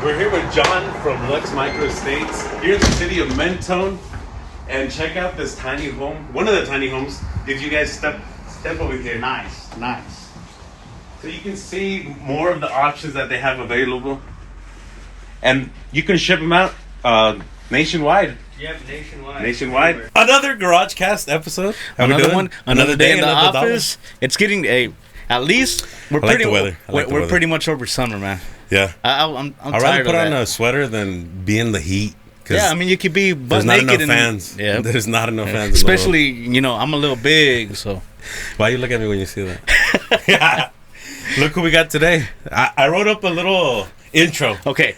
We're here with John from Lux Micro Estates here in the city of Mentone, and check out this tiny home. One of the tiny homes. Did you guys step over here? Nice. So you can see more of the options that they have available, and you can ship them out nationwide. Yep, nationwide. Nationwide. Another Garage Cast episode. Another one. Another day in the office. It's getting at least we're pretty. We're pretty much over summer, man. Yeah. I'm I'd rather put on a sweater than be in the heat. Yeah, I mean you could be butt naked. There's not enough fans. Yeah, there's not enough fans. Especially, I'm a little big, so. Why you look at me when you see that? Yeah. Look who we got today. I wrote up a little intro. Okay,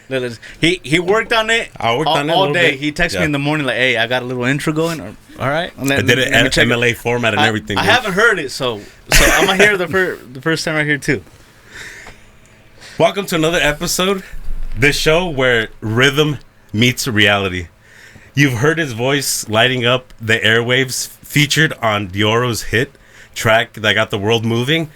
he worked on it. I worked on it all day. He texted me in the morning like, "Hey, I got a little intro going." All right, I did it at MLA format and everything. I haven't heard it, so I'm gonna hear the first time right here too. Welcome to another episode. This show where rhythm meets reality. You've heard his voice lighting up the airwaves, featured on Diorro's hit track that got the world moving,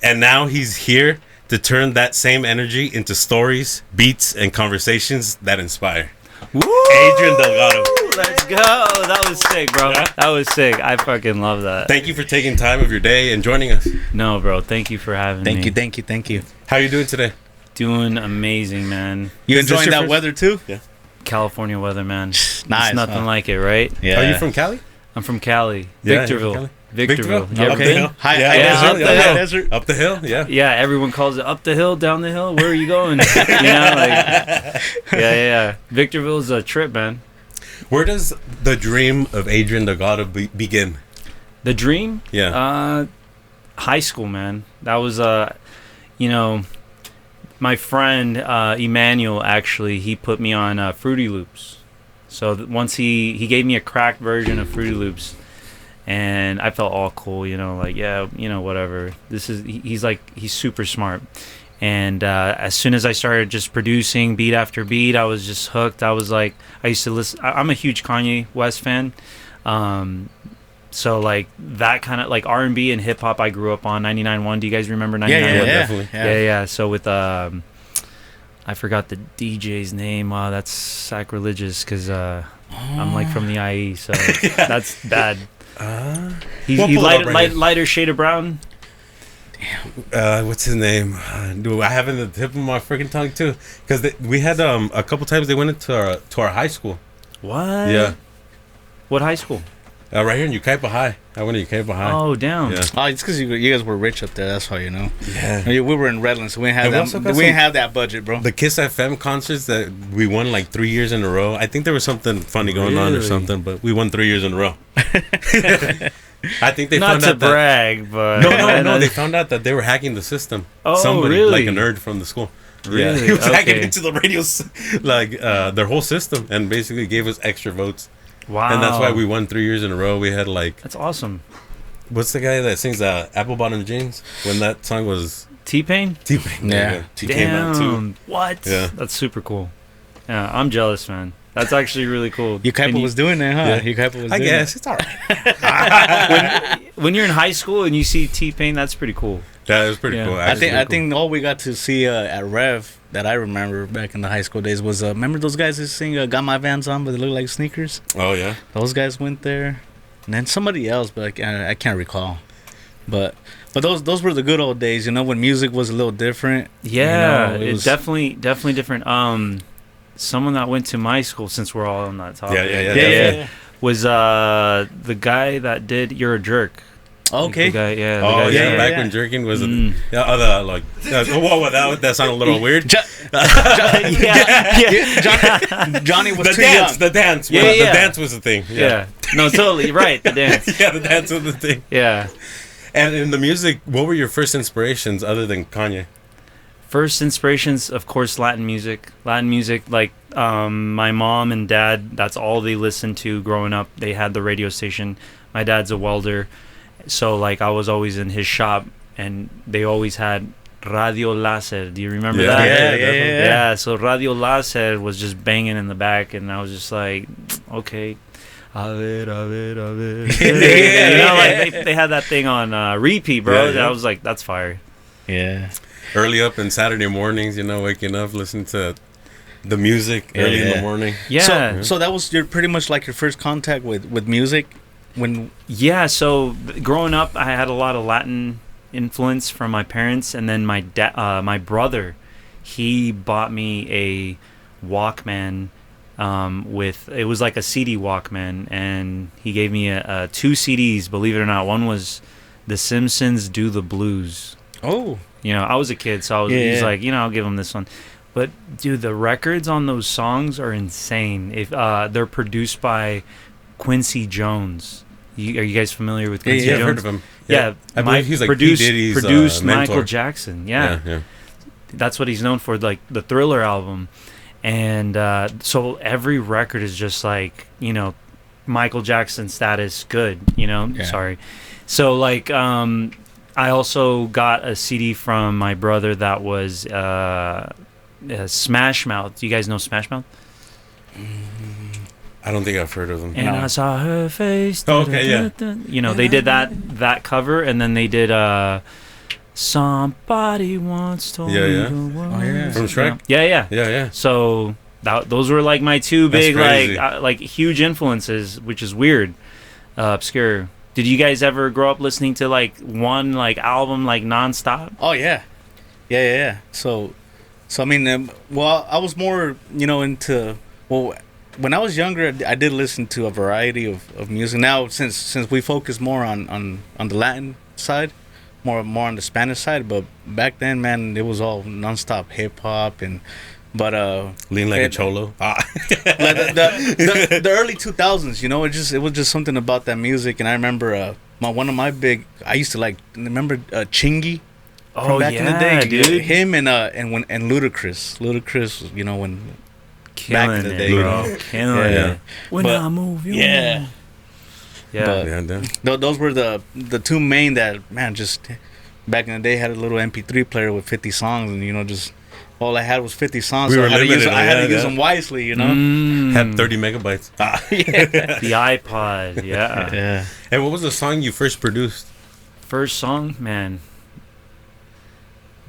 and now he's here to turn that same energy into stories, beats, and conversations that inspire. Woo! Adrian DELGADO. Let's go. That was sick, bro. Yeah? That was sick. I fucking love that. Thank you for taking time of your day and joining us. No, bro. Thank you for having me. Thank you. How are you doing today? Doing amazing, man. You enjoying that weather too? Yeah. California weather, man. Nice. It's nothing like it, right? Yeah. Are you from Cali? I'm from Cali. Yeah, Victorville. Cali? Victorville. You Up ever the been? hill. High desert. Up the hill, yeah. Yeah, everyone calls it up the hill, down the hill. Where are you going? Yeah. Victorville's a trip, man. Where does the dream of Adrian DELGADO begin? The dream? Yeah. High school, man. That was, my friend Emmanuel, actually, he put me on Fruity Loops. So once he gave me a cracked version of Fruity Loops, and I felt all cool, whatever. He's super smart. And as soon as I started just producing beat after beat, I was just hooked. I was like, I used to listen. I'm a huge Kanye West fan. So like that kind of like R&B and hip hop I grew up on. 99.1. Do you guys remember 99.1? Yeah, definitely. Yeah. So with I forgot the DJ's name. That's sacrilegious because I'm like from the IE, so that's bad. He's lighter shade of brown. Damn. What's his name? Do I have it in the tip of my freaking tongue too? Because we had a couple times they went into our high school. What? Yeah. What high school? Right here in Yucaipa High. I went to Yucaipa High. Oh, damn. Yeah. Oh, it's because you guys were rich up there. That's how you know. Yeah. We were in Redlands, so we didn't have that budget, bro. The Kiss FM concerts that we won like 3 years in a row. I think there was something funny going on or something, but we won 3 years in a row. I think they Not found to out brag, but no. They found out that they were hacking the system. Oh, Somebody, really? like a nerd from the school. Really? Yeah, he was hacking Okay. into the radios, like their whole system, and basically gave us extra votes. Wow. And that's why we won 3 years in a row. We had like, That's awesome. what's the guy that sings Apple Bottom Jeans? When that song was T-Pain? T-Pain. Yeah. He came out too. Damn. What? Yeah. That's super cool. Yeah, I'm jealous, man. That's actually really cool. Yucaipa was doing it, huh? Yeah. Yucaipa was I doing guess it's all right. when you're in high school and you see T-Pain, that's pretty cool. That was pretty Yeah. cool. I Actually, think all we got to see at Rev that I remember back in the high school days was remember those guys that sing "Got My Vans On" but they look like sneakers. Oh yeah. Those guys went there, and then somebody else, but I can't recall. But those were the good old days, when music was a little different. Yeah, it was definitely different. Someone that went to my school, since we're all on that topic, Yeah. was the guy that did "You're a Jerk." Okay. The guy, yeah. Oh yeah, back yeah. when jerking was whoa, that sounded a little weird. Johnny was The too dance, young. the dance, Yeah, the yeah. dance was the thing. Yeah. No, totally right. The dance. Yeah, the dance was the thing. Yeah. And in the music, what were your first inspirations other than Kanye? First inspirations, of course, Latin music. Like my mom and dad, that's all they listened to growing up. They had the radio station. My dad's a welder, so like I was always in his shop, and they always had Radio Láser. Do you remember that? Yeah. So Radio Láser was just banging in the back, and I was just like, okay. A ver. Like they had that thing on repeat, bro. Yeah. I was like, that's fire. Yeah. Early up in Saturday mornings, waking up, listening to The music early in the morning. Yeah. So that was pretty much like your first contact with music when. Yeah. So growing up, I had a lot of Latin influence from my parents, and then my brother, he bought me a Walkman. It was like a CD Walkman, and he gave me two CDs. Believe it or not, one was The Simpsons Do the Blues. Oh, I was a kid, so he's like, I'll give him this one. But dude, the records on those songs are insane. If they're produced by Quincy Jones. Are you guys familiar with Quincy Jones? I've heard of him. Yeah, I believe he's like produced P. Diddy's Michael mentor. Jackson. Yeah, that's what he's known for, like the Thriller album. And so every record is just like, Michael Jackson status good, Sorry. So like I also got a CD from my brother that was Smash Mouth. Do you guys know Smash Mouth? I don't think I've heard of them. And I saw her face. Oh, okay, yeah. They did that cover, and then they did Somebody Once Told Me the World. Oh, yeah. From Shrek? Yeah. So those were like my two big crazy. like huge influences, which is weird, obscure. Did you guys ever grow up listening to like one like album like nonstop? Oh yeah. So I mean, I was more into when I was younger, I did listen to a variety of music. Now since we focus more on the Latin side, more on the Spanish side, but back then, man, it was all nonstop hip hop Lean Like a Cholo. The early 2000s, it was just something about that music. And I remember one of my big, I used to remember Chingy from back in the day, dude. Him and Ludacris, when Killing back in the it, day, bro. Killing it. When I move, you move. Yeah. Those were the two main that, man, just back in the day had a little MP3 player with 50 songs, and just all I had was 50 songs. We so were I had to use yeah. them wisely, Had 30 megabytes. The iPod, yeah. And what was the song you first produced? First song, man.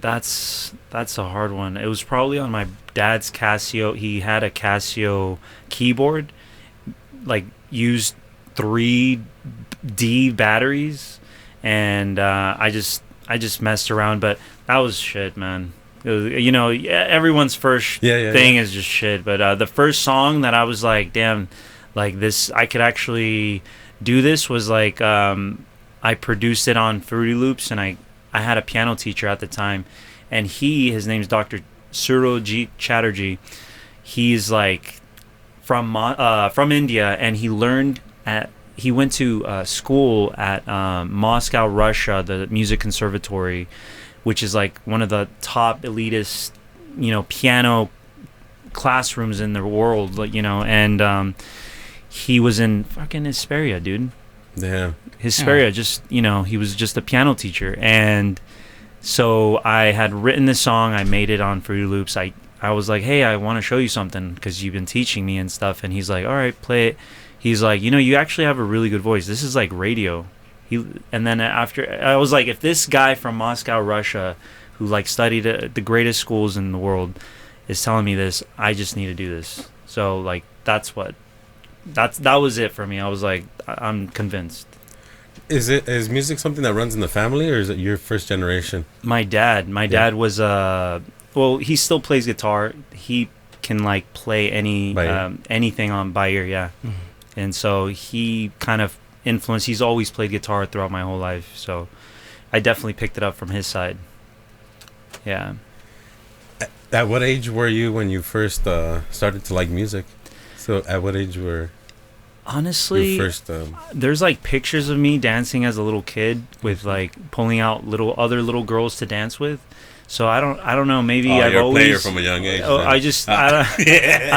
That's a hard one. It was probably on my dad's Casio. He had a Casio keyboard, like used 3D batteries, and I just messed around, but that was shit, man. It was, everyone's first thing is just shit, but the first song that I was like, damn, like this, I could actually do this, was like I produced it on Fruity Loops, and I had a piano teacher at the time, and his name's Dr. Surojit Chatterjee. He's like from India, and he went to school at Moscow, Russia, the music conservatory, which is like one of the top elitist, piano classrooms in the world, and he was in fucking Hesperia, dude. Yeah. Hesperia, just, he was just a piano teacher. And so I had written this song, I made it on Fruity Loops. I was like, hey, I want to show you something because you've been teaching me and stuff. And he's like, all right, play it. He's like, you actually have a really good voice. This is like radio. And then after, I was like, if this guy from Moscow, Russia, who like studied at the greatest schools in the world, is telling me this, I just need to do this. So like, that was it for me. I was like, I'm convinced. Is music something that runs in the family, or is it your first generation? My dad was he still plays guitar. He can like play anything by ear, yeah. Mm-hmm. And so he kind of influenced. He's always played guitar throughout my whole life, so I definitely picked it up from his side. Yeah. At what age were you when you first started to like music? So at what age were honestly your first there's like pictures of me dancing as a little kid with like pulling out other little girls to dance with. So I don't know, maybe I've you're always a player from a young age. I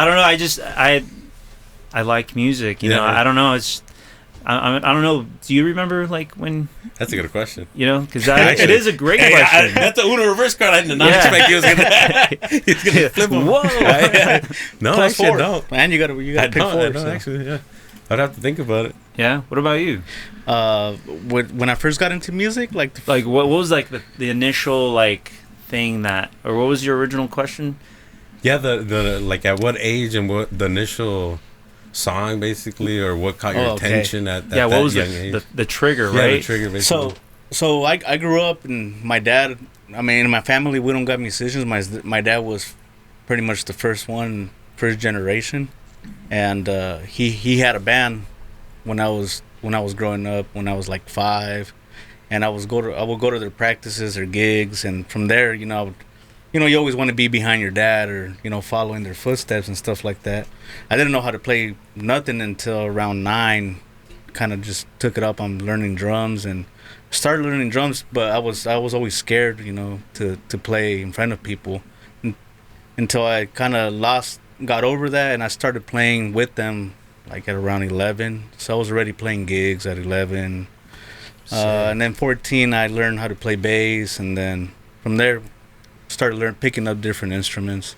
don't know, I like music, I don't know, I don't know. Do you remember like when? That's a good question. Because it is a great question. That's a Uno reverse card. I did not expect he was gonna flip them. Whoa! No, actually, I don't. Man, you gotta pick four. No, actually, yeah. I'd have to think about it. Yeah. What about you? When I first got into music, like what was like the initial like thing or what was your original question? Yeah, the like at what age and what the initial song basically, or what caught your attention at yeah, that what was young age? the trigger, Yeah, right? the trigger basically. So I grew up, and my dad. I mean, in my family, we don't got musicians. My dad was pretty much the first generation, and he had a band when I was growing up, when I was like 5, and I would go to their practices or gigs, and from there, you always want to be behind your dad, or following their footsteps and stuff like that. I didn't know how to play nothing until around 9. Kind of just took it up on learning drums and started learning drums, but I was always scared, to play in front of people, until I kind of got over that, and I started playing with them like at around 11. So I was already playing gigs at 11, and then 14 I learned how to play bass, and then from there started picking up different instruments,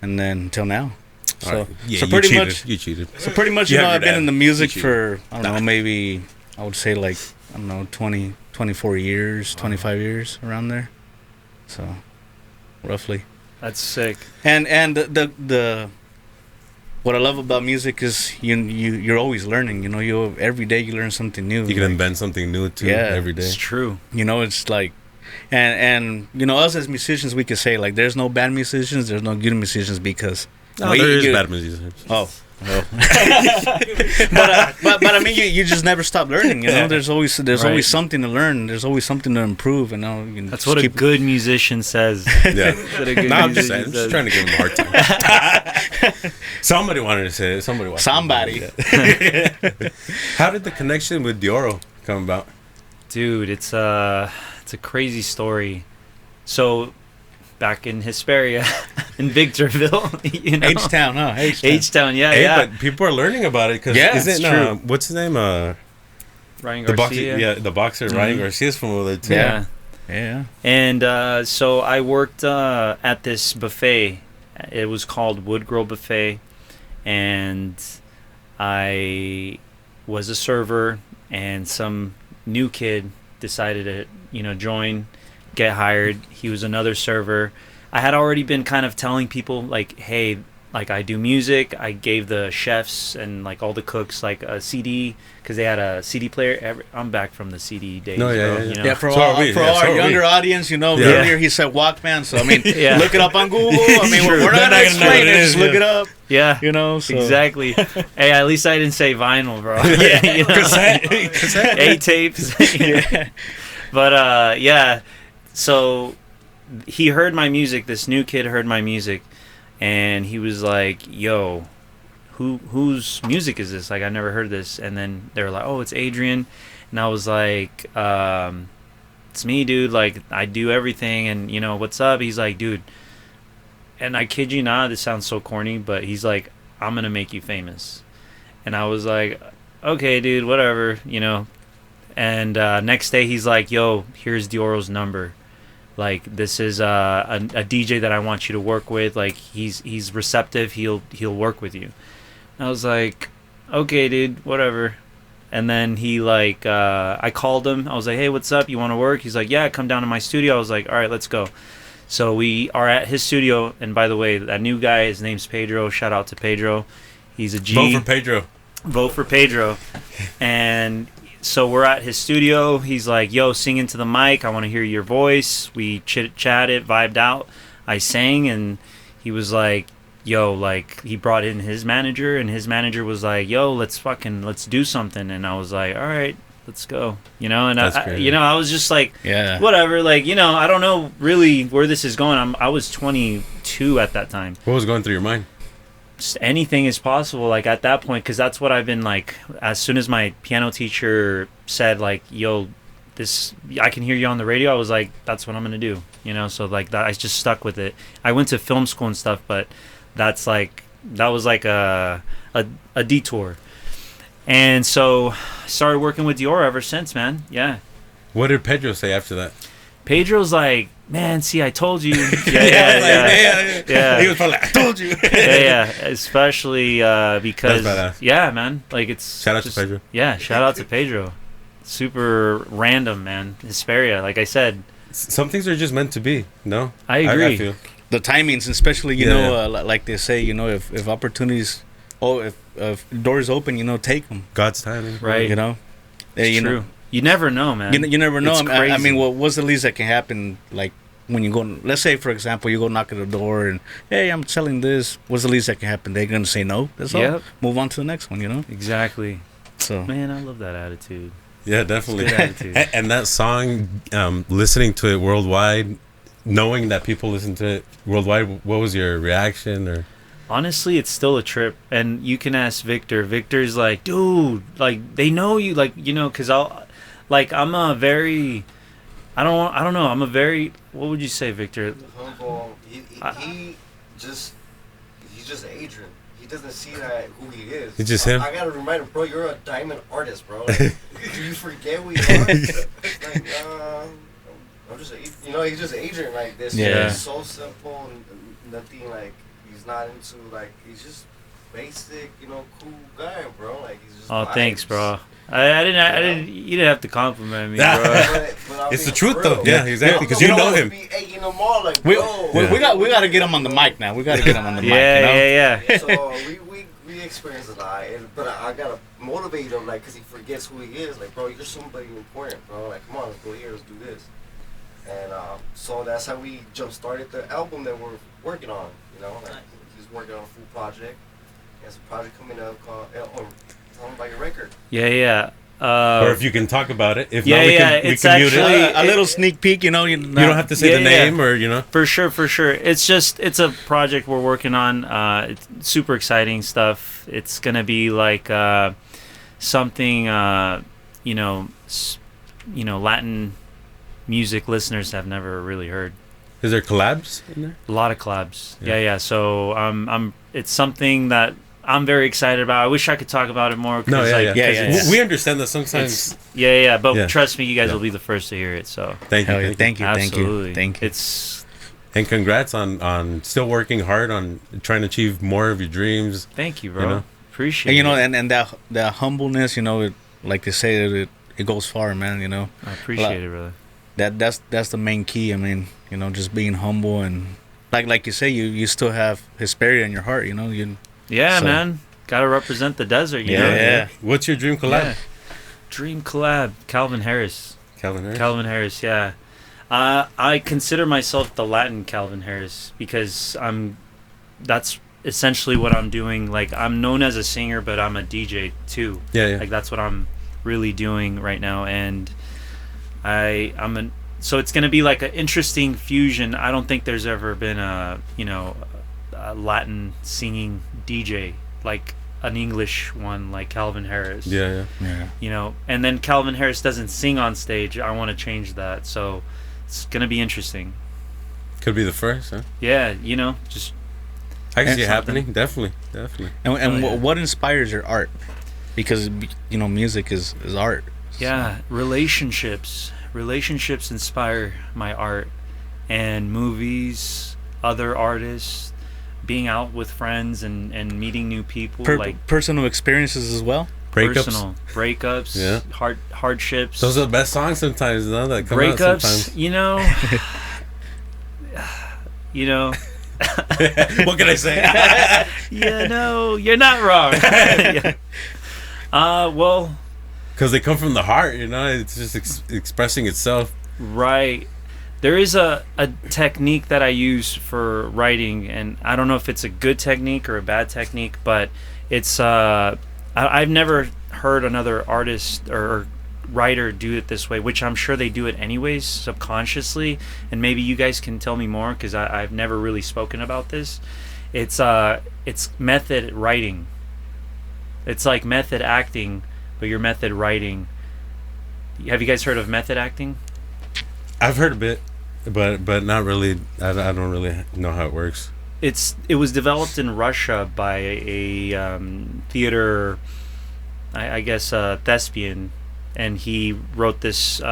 and then until now. So, right. Yeah, so pretty much you cheated. So pretty much, I've been in the music for, I don't know, maybe I would say like, I don't know, 24 years, 25 years, around there. So, roughly. That's sick. And the what I love about music is you're always learning. Every day you learn something new. You can invent something new too. Every day. It's true. It's like, and us as musicians, we could say like, there's no bad musicians, there's no good musicians, because there is bad musicians. Oh. But I mean, you just never stop learning. There's always something to learn. There's always something to improve. And that's what a good musician says. Yeah. I'm just saying. I'm just trying to give him a hard time. Somebody wanted to say it. Somebody. How did the connection with Dioro come about? Dude, it's a crazy story. So, back in Hesperia, in Victorville, H-Town, huh? H-Town, yeah. But people are learning about it, because true. What's his name? Ryan Garcia. The boxer Ryan Garcia's from over there too. Yeah. And so I worked at this buffet. It was called Wood Grill Buffet, and I was a server, and some new kid decided to join, get hired. He was another server. I had already been kind of telling people like, hey, like I do music. I gave the chefs and like all the cooks like a CD, because they had a CD player. I'm back from the CD days. For all our younger audience, earlier he said Walkman, so I mean, look it up on Google. I mean, we're not gonna explain it. Just look it up. Yeah, So. Exactly. Hey, at least I didn't say vinyl, bro. Cassette, 8 tapes. But so he heard my music. This new kid heard my music, and he was like, yo, whose music is this? Like, I never heard this. And then they were like, oh, it's Adrian. And I was like, it's me, dude. Like, I do everything, and what's up? He's like, dude, and I kid you not, this sounds so corny, but he's like, I'm gonna make you famous. And I was like, okay, dude, whatever. And next day he's like, yo, here's DEORRO's number. Like, this is a DJ that I want you to work with. Like, he's receptive. He'll work with you. I was like, okay, dude, whatever. And then he like, I called him. I was like, hey, what's up? You want to work? He's like, yeah, come down to my studio. I was like, all right, let's go. So we are at his studio. And by the way, that new guy, his name's Pedro. Shout out to Pedro. He's a G. Vote for Pedro. Vote for Pedro. And so we're at his studio. He's like, yo, sing into the mic. I want to hear your voice. We chit-chatted, vibed out. I sang, and he was like, yo, like, he brought in his manager, and his manager was like, yo, let's do something. And I was like, all right, let's go. And I was just like, whatever. Like, I don't know really where this is going. I was 22 at that time. What was going through your mind? Just anything is possible, like, at that point, because that's what I've been like. As soon as my piano teacher said, like, yo, this, I can hear you on the radio, I was like, that's what I'm gonna do. So like that, I just stuck with it. I went to film school and stuff, but that was like a detour. And so I started working with Dioro ever since, man. Yeah. What did Pedro say after that? Pedro's like, man, see, I told you. Yeah. He was probably like, I told you. yeah. Especially because, man, like, it's shout out to Pedro. Yeah, shout out to Pedro. Super random, man. Hesperia, like I said. Some things are just meant to be. No, I agree. I feel. the timings, especially like they say, if opportunities, if doors open, take them. God's timing, right? It's true. Know, you never know, man. You never know. It's I mean, what's the least that can happen? Like when you go, let's say for example, you go knock at the door and hey, I'm selling this. What's the least that can happen? They're gonna say no. That's all. Move on to the next one. Exactly. So man, I love that attitude. Yeah, definitely. Good attitude. And that song, listening to it worldwide, knowing that people listen to it worldwide, what was your reaction? Or honestly, it's still a trip, and you can ask Victor. Victor's like, dude, like they know you, like because I'm a very, I don't know, I'm a very, what would you say, Victor? Humble. He's just Adrian. He doesn't see that who he is. It's just him. I gotta remind him, bro. You're a diamond artist, bro. Like, do you forget who you are? Like, I'm just, he's just Adrian. Like this. Yeah. He's so simple and nothing. Like he's not into like. He's just basic, cool guy, bro. Like he's just. Oh, vibes. thanks, bro. I didn't. You didn't have to compliment me, bro. But it's the truth, though. Yeah, exactly. Because you know him. Be egging them on, like, we bro. we got to get him on the mic now. We got to get him on the mic. Yeah. So we experience a lot, but I gotta motivate him, like, cause he forgets who he is. Like, bro, you're somebody important, bro. Like, come on, let's go here, let's do this. And so that's how we jump started the album that we're working on. Like, he's working on a full project. He has a project coming up called. Tell him about your record. Yeah. Or if you can talk about it. If yeah, not, we yeah, can it's mute actually it. A little sneak peek, You don't have to say the name or. For sure. It's a project we're working on. It's super exciting stuff. It's gonna be like something Latin music listeners have never really heard. Is there collabs in there? A lot of collabs. Yeah. So it's something that I'm very excited about. I wish I could talk about it more. We understand that sometimes. But trust me, you guys will be the first to hear it. So thank you. Absolutely. It's and congrats on still working hard on trying to achieve more of your dreams. Thank you, bro. Appreciate it. And that humbleness, like they say, it goes far, man. I appreciate it, brother. That's the main key. I mean, just being humble and like you say, you still have Hesperia in your heart. Man. Gotta represent the desert, you know? Yeah. What's your dream collab? Yeah. Dream collab, Calvin Harris. Calvin Harris, yeah. I consider myself the Latin Calvin Harris because that's essentially what I'm doing. Like, I'm known as a singer, but I'm a DJ too. Yeah. Like, that's what I'm really doing right now. And so it's gonna be like an interesting fusion. I don't think there's ever been a Latin singing DJ like an English one like Calvin Harris. Yeah. And then Calvin Harris doesn't sing on stage. I want to change that, so it's gonna be interesting. Could be the first, huh? Yeah, just I can see it happening. Definitely. And what inspires your art? Because music is art. Yeah, relationships inspire my art, and movies, other artists, being out with friends and meeting new people, like personal experiences as well. Breakups, yeah, hardships. Those are the best songs sometimes, that come out sometimes. What can I say? You're not wrong. Well, because they come from the heart, it's just expressing itself. Right. There is a technique that I use for writing, and I don't know if it's a good technique or a bad technique, but it's I've never heard another artist or writer do it this way, which I'm sure they do it anyways subconsciously, and maybe you guys can tell me more because I've never really spoken about this. It's method writing. It's like method acting, but you're method writing. Have you guys heard of method acting? I've heard a bit, but not really. I don't really know how it works. It was developed in Russia by a theater, I guess, thespian, and he wrote this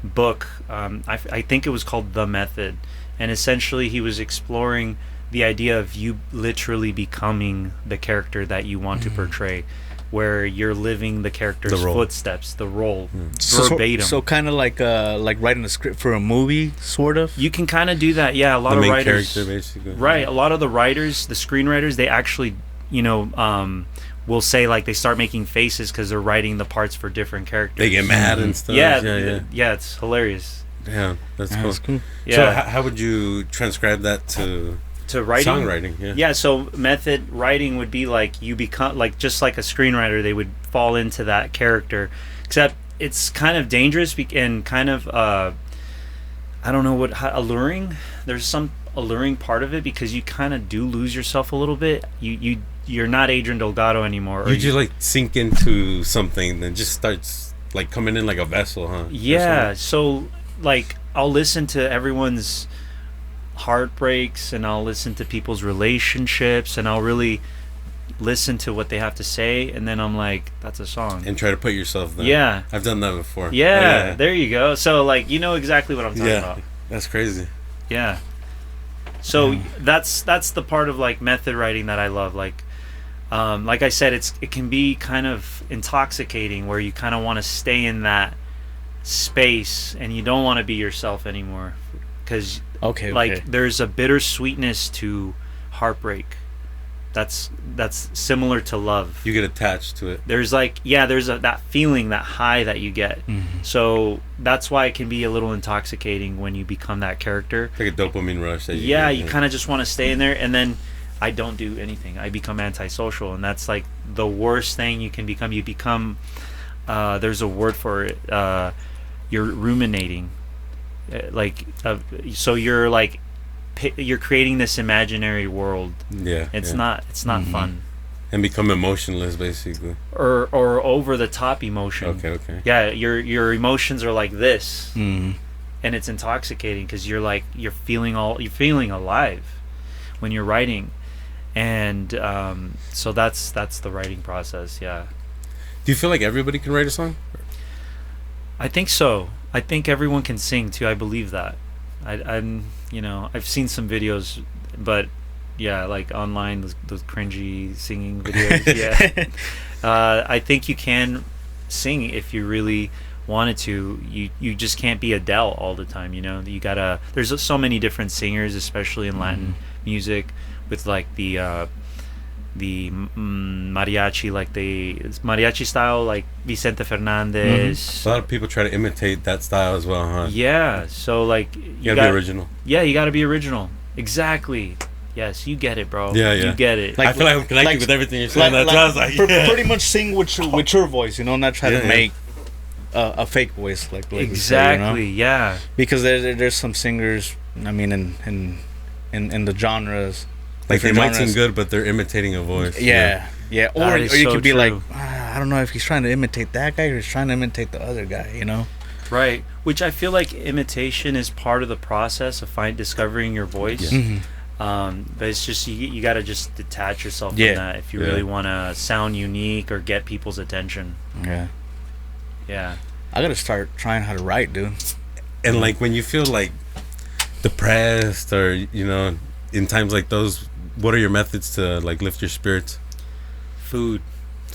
book. I think it was called The Method, and essentially he was exploring the idea of you literally becoming the character that you want to portray. where you're living the character's The role. footsteps, the role, So verbatim. so kind of like writing a script for a movie, sort of. You can kind of do that. Yeah, a lot The of main writers. character, basically. Right. A lot of the writers, the screenwriters, they actually, will say like they start making faces because they're writing the parts for different characters. They get mad and stuff. Yeah, it's hilarious. Yeah, that's cool. That's cool. Yeah. So how would you transcribe that to writing? songwriting? Yeah. Yeah, so method writing would be like you become like just like a screenwriter, they would fall into that character, except it's kind of dangerous and kind of I don't know alluring. There's some alluring part of it because you kind of do lose yourself a little bit. You're not Adrian Delgado anymore. You just like sink into something, then just starts like coming in like a vessel, huh? Yeah, so like I'll listen to everyone's heartbreaks and I'll listen to people's relationships and I'll really listen to what they have to say, and then I'm like, that's a song. And try to put yourself there. Yeah. I've done that before. Yeah, there you go. So like you know exactly what I'm talking about. That's crazy. Yeah. So that's the part of like method writing that I love. Like I said, it can be kind of intoxicating where you kind of want to stay in that space and you don't want to be yourself anymore because there's a bittersweetness to heartbreak that's similar to love. You get attached to it. There's that feeling, that high that you get. So that's why it can be a little intoxicating when you become that character. It's like a dopamine rush that you kind of just want to stay in there, and then I don't do anything. I become antisocial, and that's like the worst thing you can become. You become there's a word for it. You're ruminating, so you're creating this imaginary world. It's not fun. And become emotionless, basically. Or over the top emotion. Okay. Yeah, your emotions are like this, and it's intoxicating because you're feeling alive when you're writing, and so that's the writing process. Yeah. Do you feel like everybody can write a song? I think so. I think everyone can sing too. I believe that. I've seen some videos, but yeah, like online, those cringy singing videos. Yeah, I think you can sing if you really wanted to. You just can't be Adele all the time. You gotta. There's so many different singers, especially in Latin music, with like the mariachi, like the mariachi style, like Vicente Fernandez. A lot of people try to imitate that style as well, huh? Yeah, so like you gotta be original. Yeah, you gotta be original. Exactly. Yes, you get it, bro. Yeah. You get it. I feel like I'm connecting with everything you're saying. Pretty much sing with your voice, not try to make a fake voice, like exactly. We say, Yeah. Because there's some singers, I mean, in the genres. Like they might sing good, but they're imitating a voice. Yeah. Or you so could be true. like, I don't know if he's trying to imitate that guy or he's trying to imitate the other guy, Right. Which I feel like imitation is part of the process of discovering your voice. But it's just you got to just detach yourself from that if you really want to sound unique or get people's attention. Yeah. I gotta start trying how to write, dude. And like when you feel like depressed or in times like those, what are your methods to like lift your spirits? Food.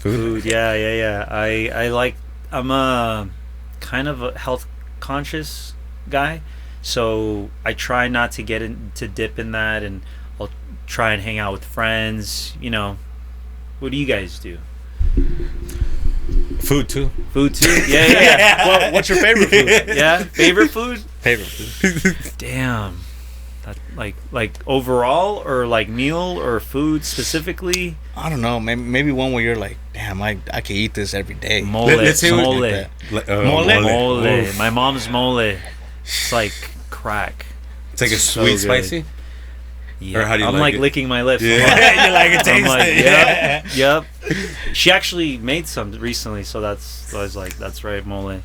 Yeah. I'm a kind of a health conscious guy, so I try not to dip in that, and I'll try and hang out with friends. What do you guys do? Food too. Yeah. Well, what's your favorite food? Yeah, favorite food. Damn. That, like overall, or like meal or food specifically. I don't know. Maybe one where you're like, damn, I could eat this every day. Mole. Let's say mole. Mole. My mom's mole. It's like crack. It's like a sweet spicy. Yeah. Or how do you I'm like like it? licking my lips. Yeah. I'm You like it, taste like, yep. She actually made some recently, so I was like, that's right, mole.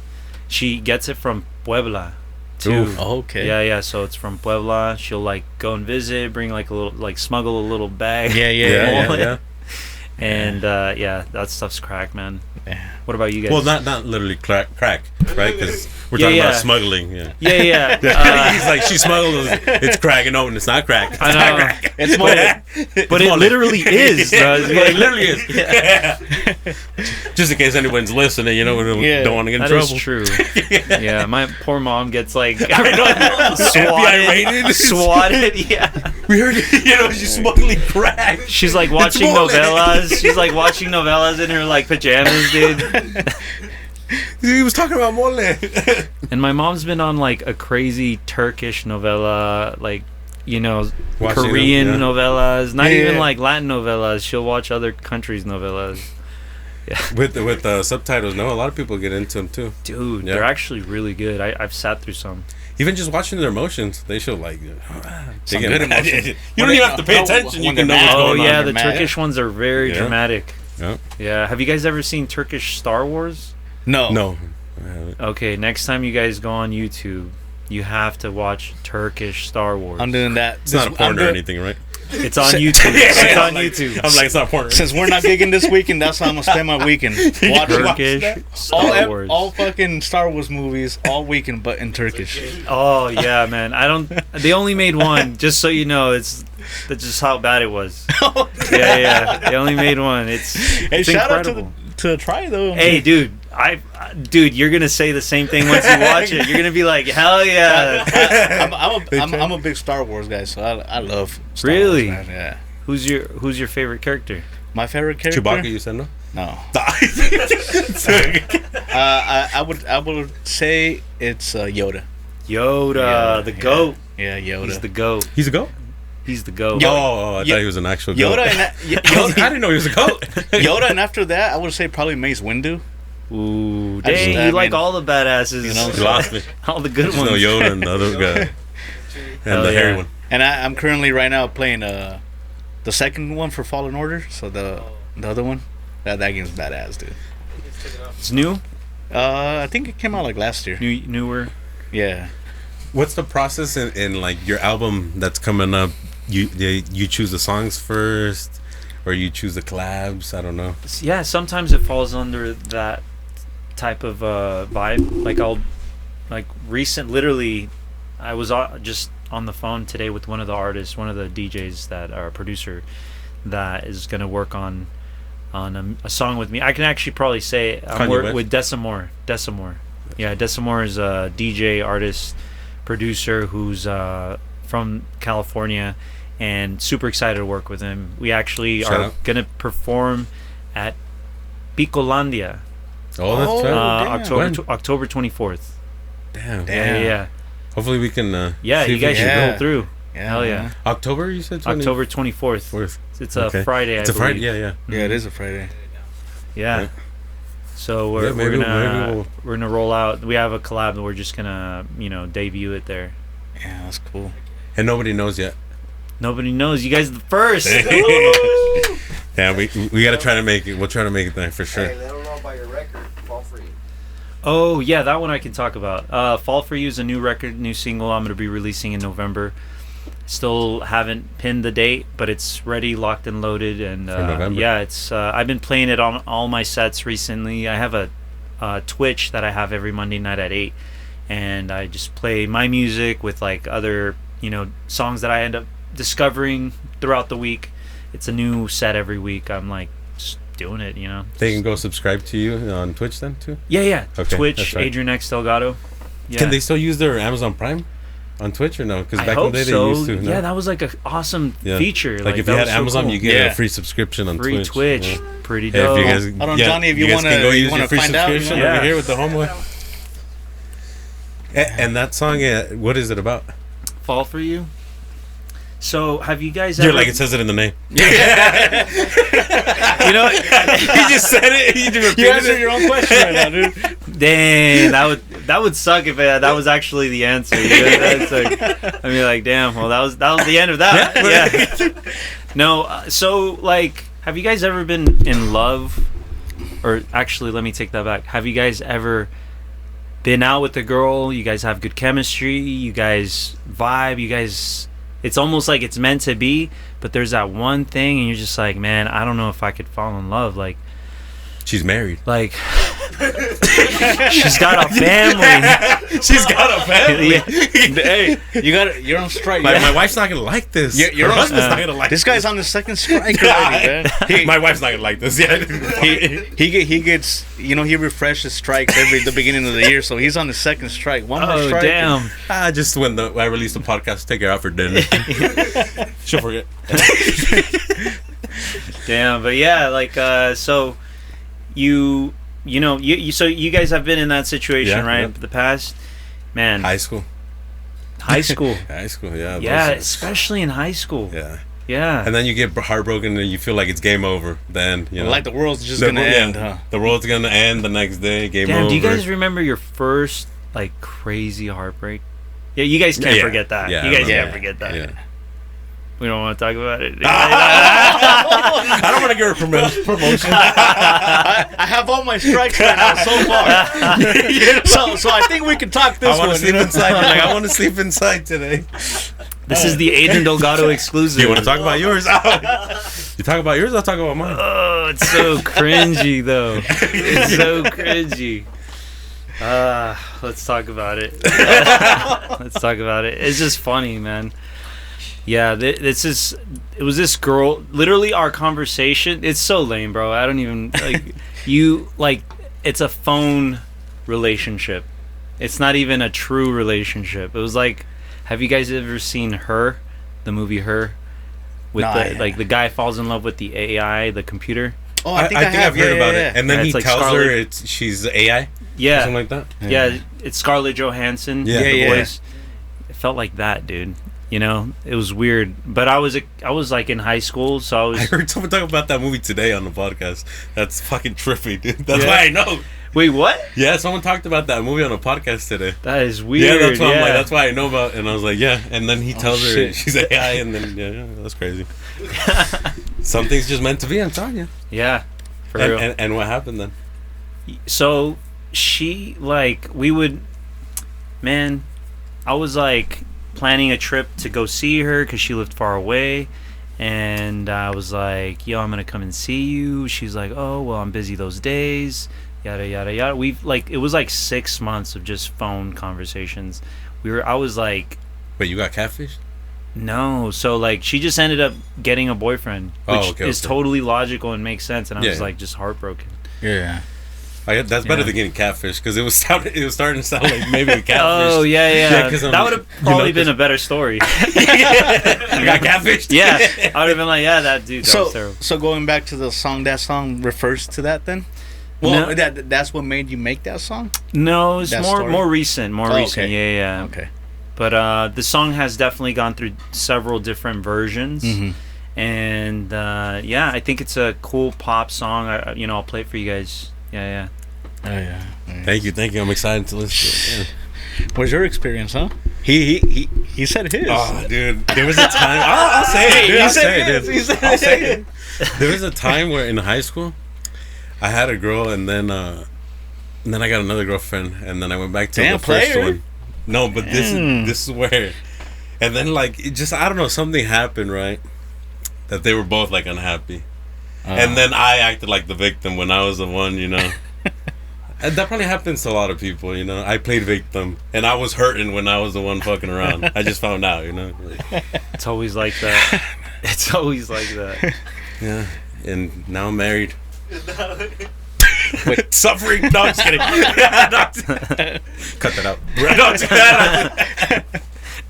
She gets it from Puebla too. Oof. Okay. Yeah. So it's from Puebla. She'll like go and visit, bring like a little, like smuggle a little bag. Yeah. And that stuff's crack, man. Yeah. What about you guys? Well, not literally crack, right? Because we're talking about smuggling. Yeah. He's like, she smuggled. It's crack, and no, it's not crack. I know. It's but it literally is. Bro. It literally is. Just in case anyone's listening, you know, we Yeah, don't want to get in That trouble. is true. Yeah, my poor mom gets like FBI raided. swatted. Yeah, We heard, you know, she's smuggling crack. she's like watching mole. novellas. She's like watching novellas in her like pajamas, dude. He was talking about mole. And my mom's been on like a crazy Turkish novella, like, you know, Watching Korean them, yeah. novellas, not Yeah, even yeah. like Latin novellas. She'll watch other countries' novellas. With subtitles, no, a lot of people get into them too. Dude, Yeah. they're actually really good. I've sat through some. Even just watching their emotions, they show like Some good emotions. You don't even have to pay attention. You when can know they're what's mad. Oh going on. yeah, they're the mad. Turkish ones are very Yeah. dramatic. Yeah. Yeah, have you guys ever seen Turkish Star Wars? No. No. I haven't. Okay, next time you guys go on YouTube, you have to watch Turkish Star Wars. I'm doing that. It's not a porn or anything, right? It's on YouTube. It's on YouTube. I'm like, it's not porn. Since we're not gigging this weekend, that's how I'm gonna spend my weekend. Watching Turkish Star Wars. all fucking Star Wars movies all weekend, but in Turkish. Oh yeah, man. I don't. They only made one, just so you know. That's just how bad it was. Yeah. They only made one. It's Hey, it's shout incredible. out to the try though. Hey, dude. Dude, you're gonna say the same thing once you watch it. You're gonna be like, hell yeah. I'm a big Star Wars guy, so I love Star Really? Wars, man. Yeah. Who's your favorite character? My favorite character. Chewbacca, you said no? No. I would say it's Yoda. Yoda, Yeah, the yeah. goat. Yeah, Yoda. He's the goat. He's a goat? He's the goat. Oh, I thought he was an actual goat. Yoda and I didn't know he was a goat. Yoda, and after that, I would say probably Mace Windu. Ooh, I just- dang! I You like mean, all the badasses. you know, You lost me. all the good There's ones. no Yoda and the other guy. And Hell the hairy yeah. one. And I'm currently right now playing the second one for Fallen Order. So the other one, that game's badass, dude. It's new, I think it came out like last year. newer. Yeah. What's the process in like your album that's coming up? You choose the songs first, or you choose the collabs? I don't know. Yeah, sometimes it falls under that type of vibe. Literally, I was just on the phone today with one of the artists, one of the DJs that are a producer that is gonna work on a song with me. I can actually probably say I'm Kanye working West? with Decimore. Yeah, Decimore is a DJ, artist, producer who's from California, and super excited to work with him. We actually Shout are out. gonna perform at Picolandia Oh, that's Oh, right. damn. October 24th. Damn. Damn. Yeah. Hopefully we can. Yeah, see you if we guys should can- Yeah. go through. Yeah. Hell yeah. man. October, you said 20? October 24th. 4th. It's a Okay. Friday, It's a I Friday. believe. Yeah. Yeah, it is a Friday. Yeah. Yeah. So Yeah, maybe we'll- we're gonna roll out. We have a collab that we're just gonna debut it there. Yeah, that's cool. And nobody knows yet. Nobody knows. You guys are the first. Yeah, we got to try to make it. We'll try to make it there for sure. Hey, let them know about your record, Fall Free. Oh yeah, that one I can talk about. Fall for You is a new record, new single. I'm gonna be releasing in November. Still haven't pinned the date, but it's ready, locked and loaded. And For November. yeah, it's I've been playing it on all my sets recently. I have a Twitch that I have every Monday night at 8, and I just play my music with like other songs that I end up discovering throughout the week. It's a new set every week. I'm like just doing it. They can go subscribe to you on Twitch then too. Yeah. Okay, Twitch, that's right. Adrian X Delgado. Yeah. Can they still use their Amazon Prime on Twitch or no? Because I back in hope the day they so. used to. No? Yeah, that was like a awesome Yeah. feature. Like if that you had was so Amazon, cool. you get Yeah. a free subscription on free Twitch. Yeah. Pretty Yeah, dope. if you guys, Hold on, Johnny, if you guys wanna- can go you use wanna your free find out, subscription Yeah. over here with the homeboy. And that song, what is it about? Fall for You. So have you guys You're ever? like it says it in the name. you know, He just said it. He just You repeated answered it. your own question right now, dude. dang, that would suck if that was actually the answer. That's like, I mean, like, damn. Well, that was the end of that. Yeah. No. So, like, have you guys ever been in love? Or actually, let me take that back. Have you guys ever been out with a girl? You guys have good chemistry. You guys vibe. You guys. It's almost like it's meant to be, but there's that one thing, and you're just like, man, I don't know if I could fall in love. Like, She's married. She's got a family. She's got a family. Hey, you're on strike. My wife's not gonna like this. You're Her on, husband's not gonna like this guy's on the second strike already, man. My wife's not gonna like this. Yeah. He gets, he refreshes strikes the beginning of the year, so he's on the second strike. One more strike. Damn. Just when I release the podcast, take her out for dinner. She'll forget. Damn, but yeah, like so you guys have been in that situation, right? Yeah. The past, man. High school. High school. High school, yeah. Yeah, especially in high school. Yeah. Yeah. And then you get heartbroken and you feel like it's game over. Then, like the world's just gonna end, huh? The world's gonna end the next day. Game over. Damn, do you guys remember your first like crazy heartbreak? Yeah, you guys can't forget that. Yeah, you guys I can't forget that. Yeah. We don't want to talk about it. I don't want to give her promotion. I have all my strikes right now so far. so I think we can talk this I want one. to sleep inside. I want to sleep inside today. This is the Adrian Delgado exclusive. Do you want to talk about yours? You talk about yours, I'll talk about mine. Oh, it's so cringy, though. It's so cringy. Let's talk about it. Let's talk about it. It's just funny, man. Yeah, it was this girl. Literally, our conversation. It's so lame, bro. I don't even it's a phone relationship. It's not even a true relationship. It was like, have you guys ever seen Her, the movie Her, with the guy falls in love with the AI, the computer? Oh, I think I've heard about it. And then he like tells Scarlett. her she's AI. Yeah, something like that. Yeah, it's Scarlett Johansson. Yeah. The voice. It felt like that, dude. It was weird. But I was like in high school, so I heard someone talk about that movie today on the podcast. That's fucking trippy, dude. That's why I know. Wait, what? Yeah, someone talked about that movie on a podcast today. That is weird. Yeah, that's why I'm like, that's why I know about. And I was like, yeah. And then he tells her shit. she's AI, and then yeah, that's crazy. Something's just meant to be. I'm telling you. Yeah, for real. And what happened then? So she I was like planning a trip to go see her because she lived far away, and I was like, yo, I'm gonna come and see you. She's like, oh well, I'm busy those days, yada yada yada. It was like 6 months of just phone conversations. I was like, wait, you got catfished? no. So like she just ended up getting a boyfriend, which is totally logical and makes sense, and I was like just heartbroken. Yeah. That's better than getting catfish, because it was starting to sound like maybe a catfish. Oh yeah. That would have probably been a a better story. You got catfished? Yeah, I would have been like, yeah, that dude. That was terrible. So going back to the song, that song refers to that then? Well, No. that's what made you make that song? No, it's That more story? more recent. Okay. Yeah. Okay. But the song has definitely gone through several different versions. Mm-hmm. And I think it's a cool pop song. I'll play it for you guys. Yeah. Oh, yeah. Thank you. I'm excited to listen to it. Yeah. What's your experience, huh? He said his. Oh, dude, there was a time. I'll say it. Dude, I'll say it. Dude. I'll say it. There was a time where in high school, I had a girl, and then I got another girlfriend, and then I went back to the first one. No, but this is where, and then like it just, I don't know, something happened, right? That they were both like unhappy, and then I acted like the victim when I was the one, And that probably happens to a lot of people, I played victim, and I was hurting when I was the one fucking around. I just found out, It's always like that. It's always like that. Yeah, and now I'm married. Wait, suffering? No, I'm just kidding. Cut that out.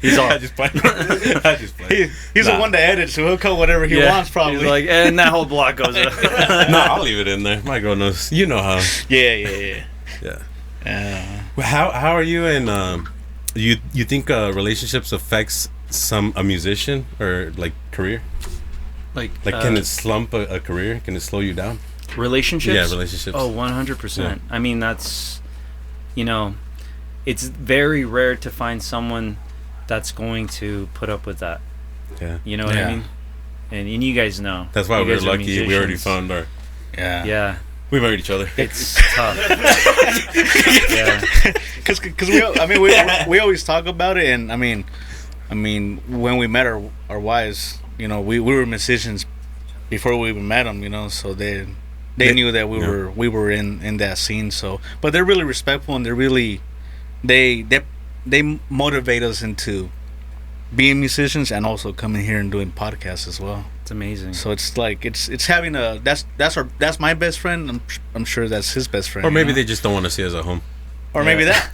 He's all. I just play. He's the one to edit, so he'll cut whatever he wants, probably. He's like, and that whole block goes up. No, I'll leave it in there. My girl knows. You know how. Yeah. Well, how are you? And you think relationships affects a musician or like career? Like can it slump a career? Can it slow you down? Relationships? Yeah, relationships. Oh, 100%. Yeah. I mean, that's, it's very rare to find someone that's going to put up with that. Yeah. You know what I mean? And you guys know. That's why we're guys are lucky. We already musicians. found our. Yeah. We married each other. It's tough. Yeah. Because we always talk about it, and I mean when we met our wives, we were musicians before we even met them, so they they knew that we were in that scene. So, but they're really respectful, and they're really they motivate us into being musicians and also coming here and doing podcasts as well. It's amazing. So it's like it's having a that's my best friend. I'm sure that's his best friend. Or maybe they just don't want to see us at home. Or maybe that,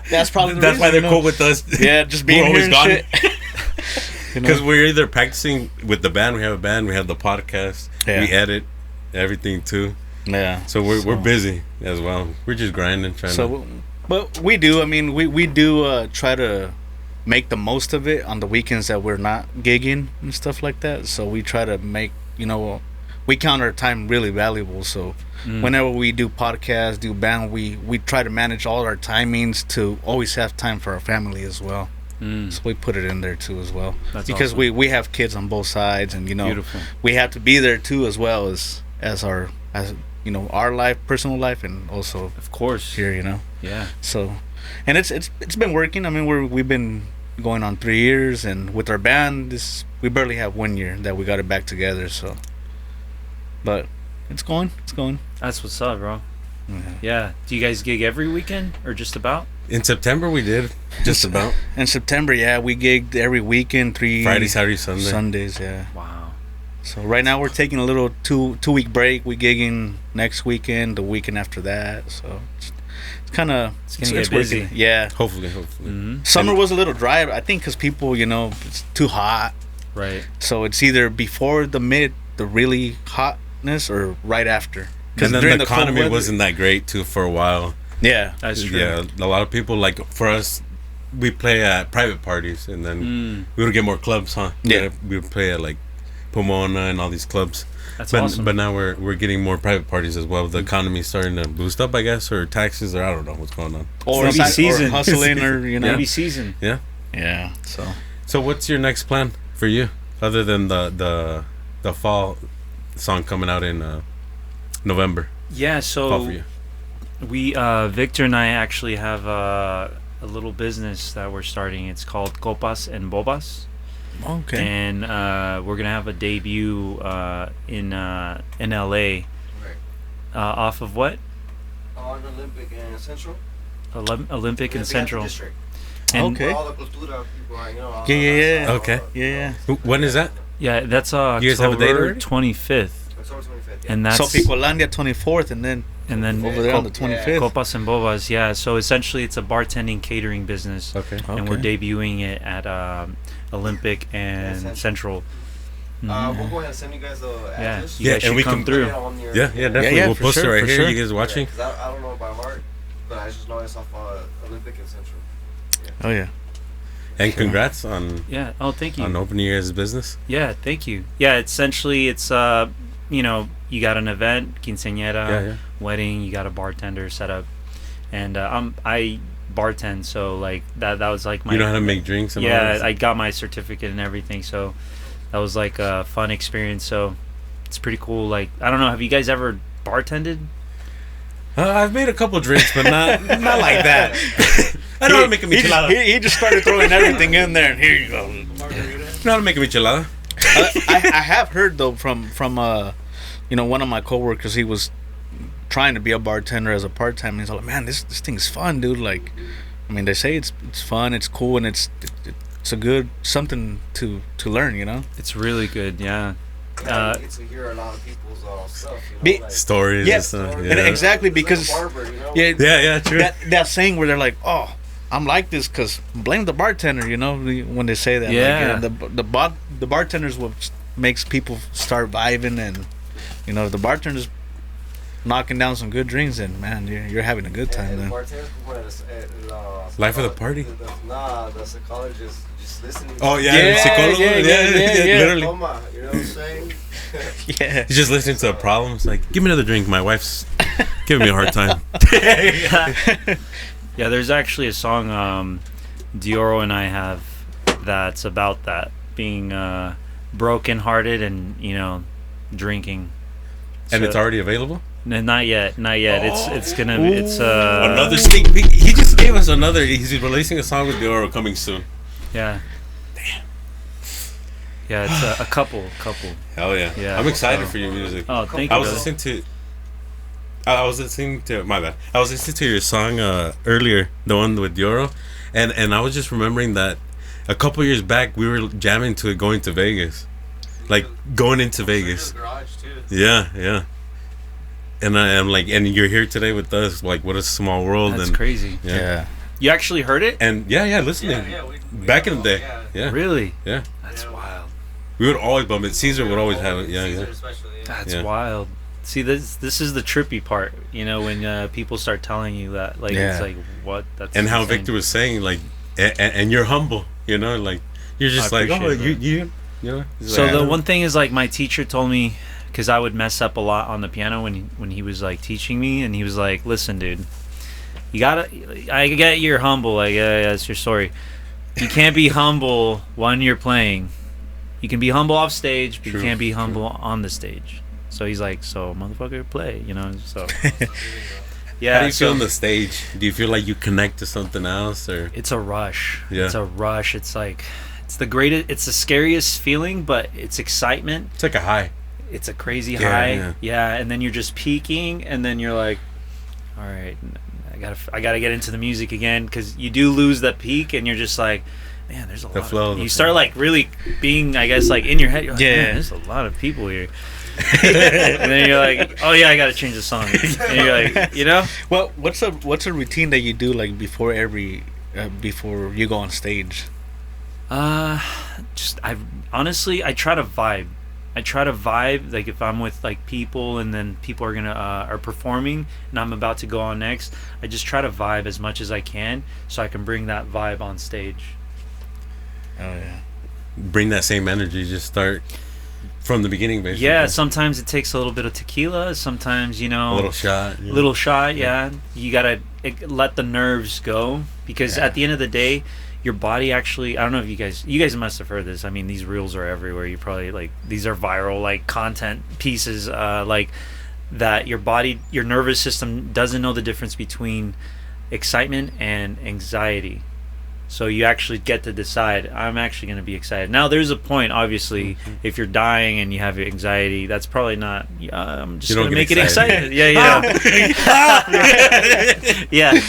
that's probably the That's reason, why they're cool with us. Yeah, just being We're here always and gone. shit. Because we're either practicing with the band, we have a band, we have the podcast, Yeah. we edit everything too. Yeah. So we're busy as well. We're just grinding, trying to. But we do. I mean, we do try to make the most of it on the weekends that we're not gigging and stuff like that. So we try to make, we count our time really valuable. So whenever we do podcasts, do band, we try to manage all our timings to always have time for our family as well. So we put it in there too as well. That's because awesome. we have kids on both sides, and Beautiful. we have to be there too as well as our our life, personal life, and also Of course. here, Yeah. So, and it's been working. I mean, we've been going on 3 years, and with our band, we barely have 1 year that we got it back together. So, but it's going. That's what's up, bro. Yeah. Yeah. Do you guys gig every weekend or just about? In September, we did just about In September, yeah, we gigged every weekend, Friday, Saturday, Sunday. Sundays, yeah. Wow. So right now we're taking a little 2-week break. We gigging next weekend, the weekend after that. So it's kind of gonna get busy. working. Yeah. Hopefully. Mm-hmm. Summer was a little dry, I think, because people, it's too hot. Right. So it's either before the really hotness, or right after. And then during the cold economy weather- wasn't that great too for a while. Yeah. That's true. Yeah, a lot of people, like for us, we play at private parties, and then we would get more clubs, huh? Yeah. We would play at like Pomona and all these clubs. That's but awesome. but now we're getting more private parties as well. The economy's starting to boost up, I guess, or taxes, or I don't know what's going on. Or, Maybe season. or hustling, or Maybe season. Yeah. Yeah. So So what's your next plan for you, other than the fall song coming out in November? Yeah. Fall for So you. we, Victor and I actually have a little business that we're starting. It's called Copas and Bobas. okay. And we're gonna have a debut in LA. Right. Off of what? On Olympic and Central. Olympic and Central. District. And Okay. Where all the cultura people are, all Yeah. that Okay. stuff, Yeah. When is that? yeah, that's You guys have a date October already? 25th, October 25th. Yeah. and that's So Picolandia 24th, and then over there on the 25th. Copas and Bobas. Yeah, so essentially it's a bartending catering business, Okay. and we're Okay. debuting it at Olympic and Central. Central. We'll go ahead and send you guys the Yeah, address. you guys should we come can- through. Yeah, definitely. yeah, we'll for post sure, it right for here. sure. You guys watching? Because I don't know by heart, but I just know it's off Olympic and Central. Oh yeah. And congrats on Yeah. Oh, thank you. opening your guys' business. Yeah, thank you. Yeah, essentially it's you got an event, quinceañera, Yeah. wedding, you got a bartender set up, and I bartend, so like that was like my You know how to make drinks and all yeah, that? I got my certificate and everything, so that was like a fun experience. So it's pretty cool. Like, I don't know, have you guys ever bartended? I've made a couple drinks, but not like that. I know how to make a michelada. He just started throwing everything in there, and here you go. I know how to make a michelada. I have heard though from one of my coworkers. He was trying to be a bartender as a part time. He's like, man, this thing's fun, dude. Like, I mean, they say it's fun, it's cool, and it's a good something to learn. It's really good, yeah. Yeah, you get to hear a lot of people's stuff. Be- Like, Stories Yeah. and stuff. stories. And Yeah. exactly It's like because a barber, yeah, Yeah, true. that saying where they're like, oh, I'm like this because blame the bartender. When they say that, Yeah. like, the bartender's what makes people start vibing, and if the bartender's knocking down some good drinks, and man, you're having a good time And then. bartenders who went Life of the party. The psychologist just listening. Oh, yeah. Yeah, Psicólogo. yeah. Literally. Coma, you know what I'm saying? Yeah. He's just listening to a problem. It's like, give me another drink. My wife's giving me a hard time. Yeah, there's actually a song Dioro and I have that's about that, being broken hearted and drinking. And So- it's already available? No, not yet. It's gonna be, it's Another sneak peek. He just gave us another. He's releasing a song with Dioro coming soon. yeah. Yeah, it's a couple. Hell yeah. Yeah. I'm excited So- for your music. Oh, thank I you. was brother. listening to. I was listening to my bad. I was listening to your song earlier, the one with Dioro, and I was just remembering that a couple years back we were jamming to it going to Vegas, like going into Vegas. Garage too. Yeah, yeah. And I'm like, and you're here today with us. Like, what a small world. That's and crazy. Yeah. You actually heard it? And yeah, listening. We Back in the day. Yeah. Yeah. Really? Yeah. That's Yeah. wild. We would always bump it. Caesar would always have it. Yeah, Caesar yeah. especially. Yeah. That's Yeah. wild. See, this is the trippy part, you know, when people start telling you that, like, Yeah. it's like, what? That's And how insane. Victor was saying, like, and you're humble, you know, like you're just I like, oh, appreciate you know. He's So like, the one thing is, like, my teacher told me, because I would mess up a lot on the piano when he was like teaching me, and he was like, listen, dude, you gotta, I get you're humble, like, yeah, that's your story. You can't be humble when you're playing. You can be humble off stage, but True, you can't be true. humble on the stage. So he's like, so motherfucker, play, you know. So yeah. How do you so feel on the stage? Do you feel like you connect to something else, or it's a rush. Yeah. It's a rush. It's like it's the greatest. It's the scariest feeling, but it's excitement. it's like a high? It's a crazy Yeah, high. yeah. And then you're just peaking, and then you're like, all right, I gotta get into the music again, because you do lose that peak, and you're just like, man, there's a The lot. flow, You the start flow. like really being, I guess, like in your head. You're like, Yeah. man, there's a lot of people here. And then you're like, oh yeah, I gotta change the song. And you're like, you know. Well, what's a routine that you do like before before you go on stage? Just I honestly I try to vibe. Like if I'm with like people, and then people are gonna are performing, and I'm about to go on next. I just try to vibe as much as I can, so I can bring that vibe on stage. Oh yeah. Bring that same energy. Just start from the beginning, basically. Yeah, sometimes it takes a little bit of tequila. Sometimes, you know, a little shot. Yeah. little shot. Yeah, you gotta let the nerves go, because at the end of the day, your body actually, I don't know if you guys must have heard this. I mean, these reels are everywhere. You probably, like, these are viral, like, content pieces, like that your body, your nervous system doesn't know the difference between excitement and anxiety. So you actually get to decide, I'm actually going to be excited. Now, there's a point, obviously, if you're dying and you have anxiety, that's probably not, I'm just You going don't to get make excited. it excited. Yeah.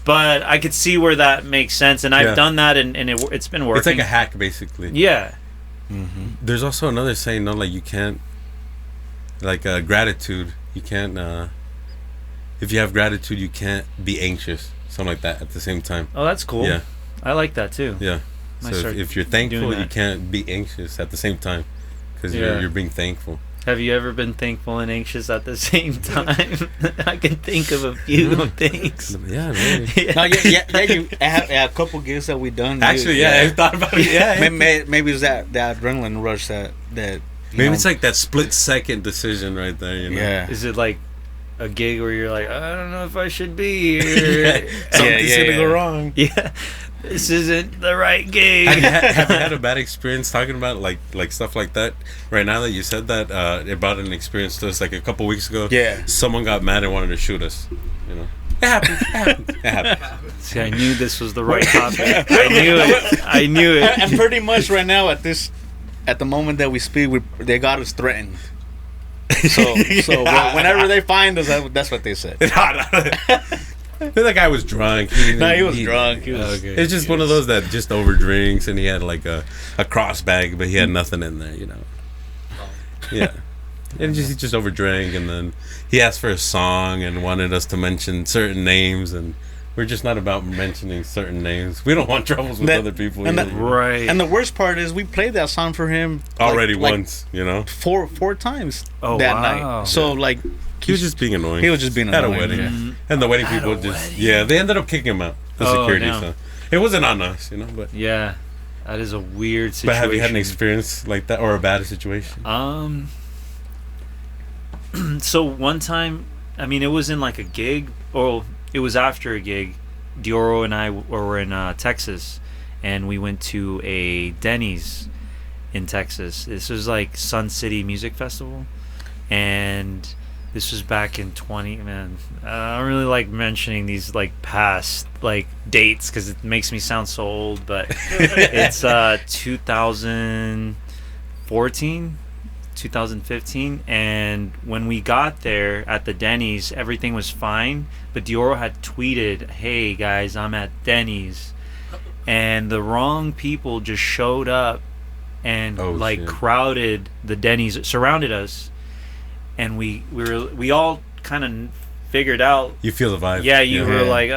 But I could see where that makes sense, and I've Yeah. done that, and it's been working. It's like a hack, basically. Yeah. There's also another saying, no, like you can't, like gratitude. You can't, if you have gratitude, you can't be anxious. Something like that at the same time. Oh, that's cool. Yeah, I like that too. yeah. Might So start if you're doing thankful, you that. can't be anxious at the same time, because Yeah. you're being thankful. Have you ever been thankful and anxious at the same time? I can think of a few things. Yeah, man. No, you have a couple gigs that we done. Actually, yeah, I thought about it. Yeah, Maybe it's that adrenaline rush that you maybe know, it's like that split second decision right there. You know? yeah. Is it like a gig where you're like, I don't know if I should be here? Something's yeah, gonna yeah. go wrong. Yeah. This isn't the right gig. Have you had a bad experience talking about like stuff like that? Right now that you said that about an experience to us like a couple weeks ago. Yeah. Someone got mad and wanted to shoot us. You know. It happens. It happens. It happens. See, I knew this was the right topic. I knew it. And pretty much right now at the moment that we speak, they got us threatened. So whenever they find us, that's what they said. That guy was drunk. No, he was drunk. He was, Okay. It's just one of those that just over drinks, and he had like a cross bag, but he had nothing in there, you know. Yeah. And he just overdrank, and then he asked for a song and wanted us to mention certain names, and we're just not about mentioning certain names. We don't want troubles with That- other people. and either. that- Right. And the worst part is we played that song for him Already like once, you know. four times Oh, that wow. night. So like He was just being annoying. he was just being at a annoying, wedding, yeah. and the wedding At people a just wedding. they ended up kicking him out. The Oh, security, damn. so it wasn't on us, you know. But Yeah. That is a weird but situation. have you had an experience like that or a bad situation? So one time, I mean, it was in like a gig, or it was after a gig. DEORRO and I were in Texas, and we went to a Denny's in Texas. This was like Sun City Music Festival, and This was back in 20, man. I don't really like mentioning these like past like dates because it makes me sound so old, but it's 2014, 2015, and when we got there at the Denny's, everything was fine, but Dioro had tweeted, "Hey guys, I'm at Denny's," and the wrong people just showed up and like shit. crowded the Denny's, surrounded us. And we all kind of figured out. You feel the vibe. Yeah, you were like,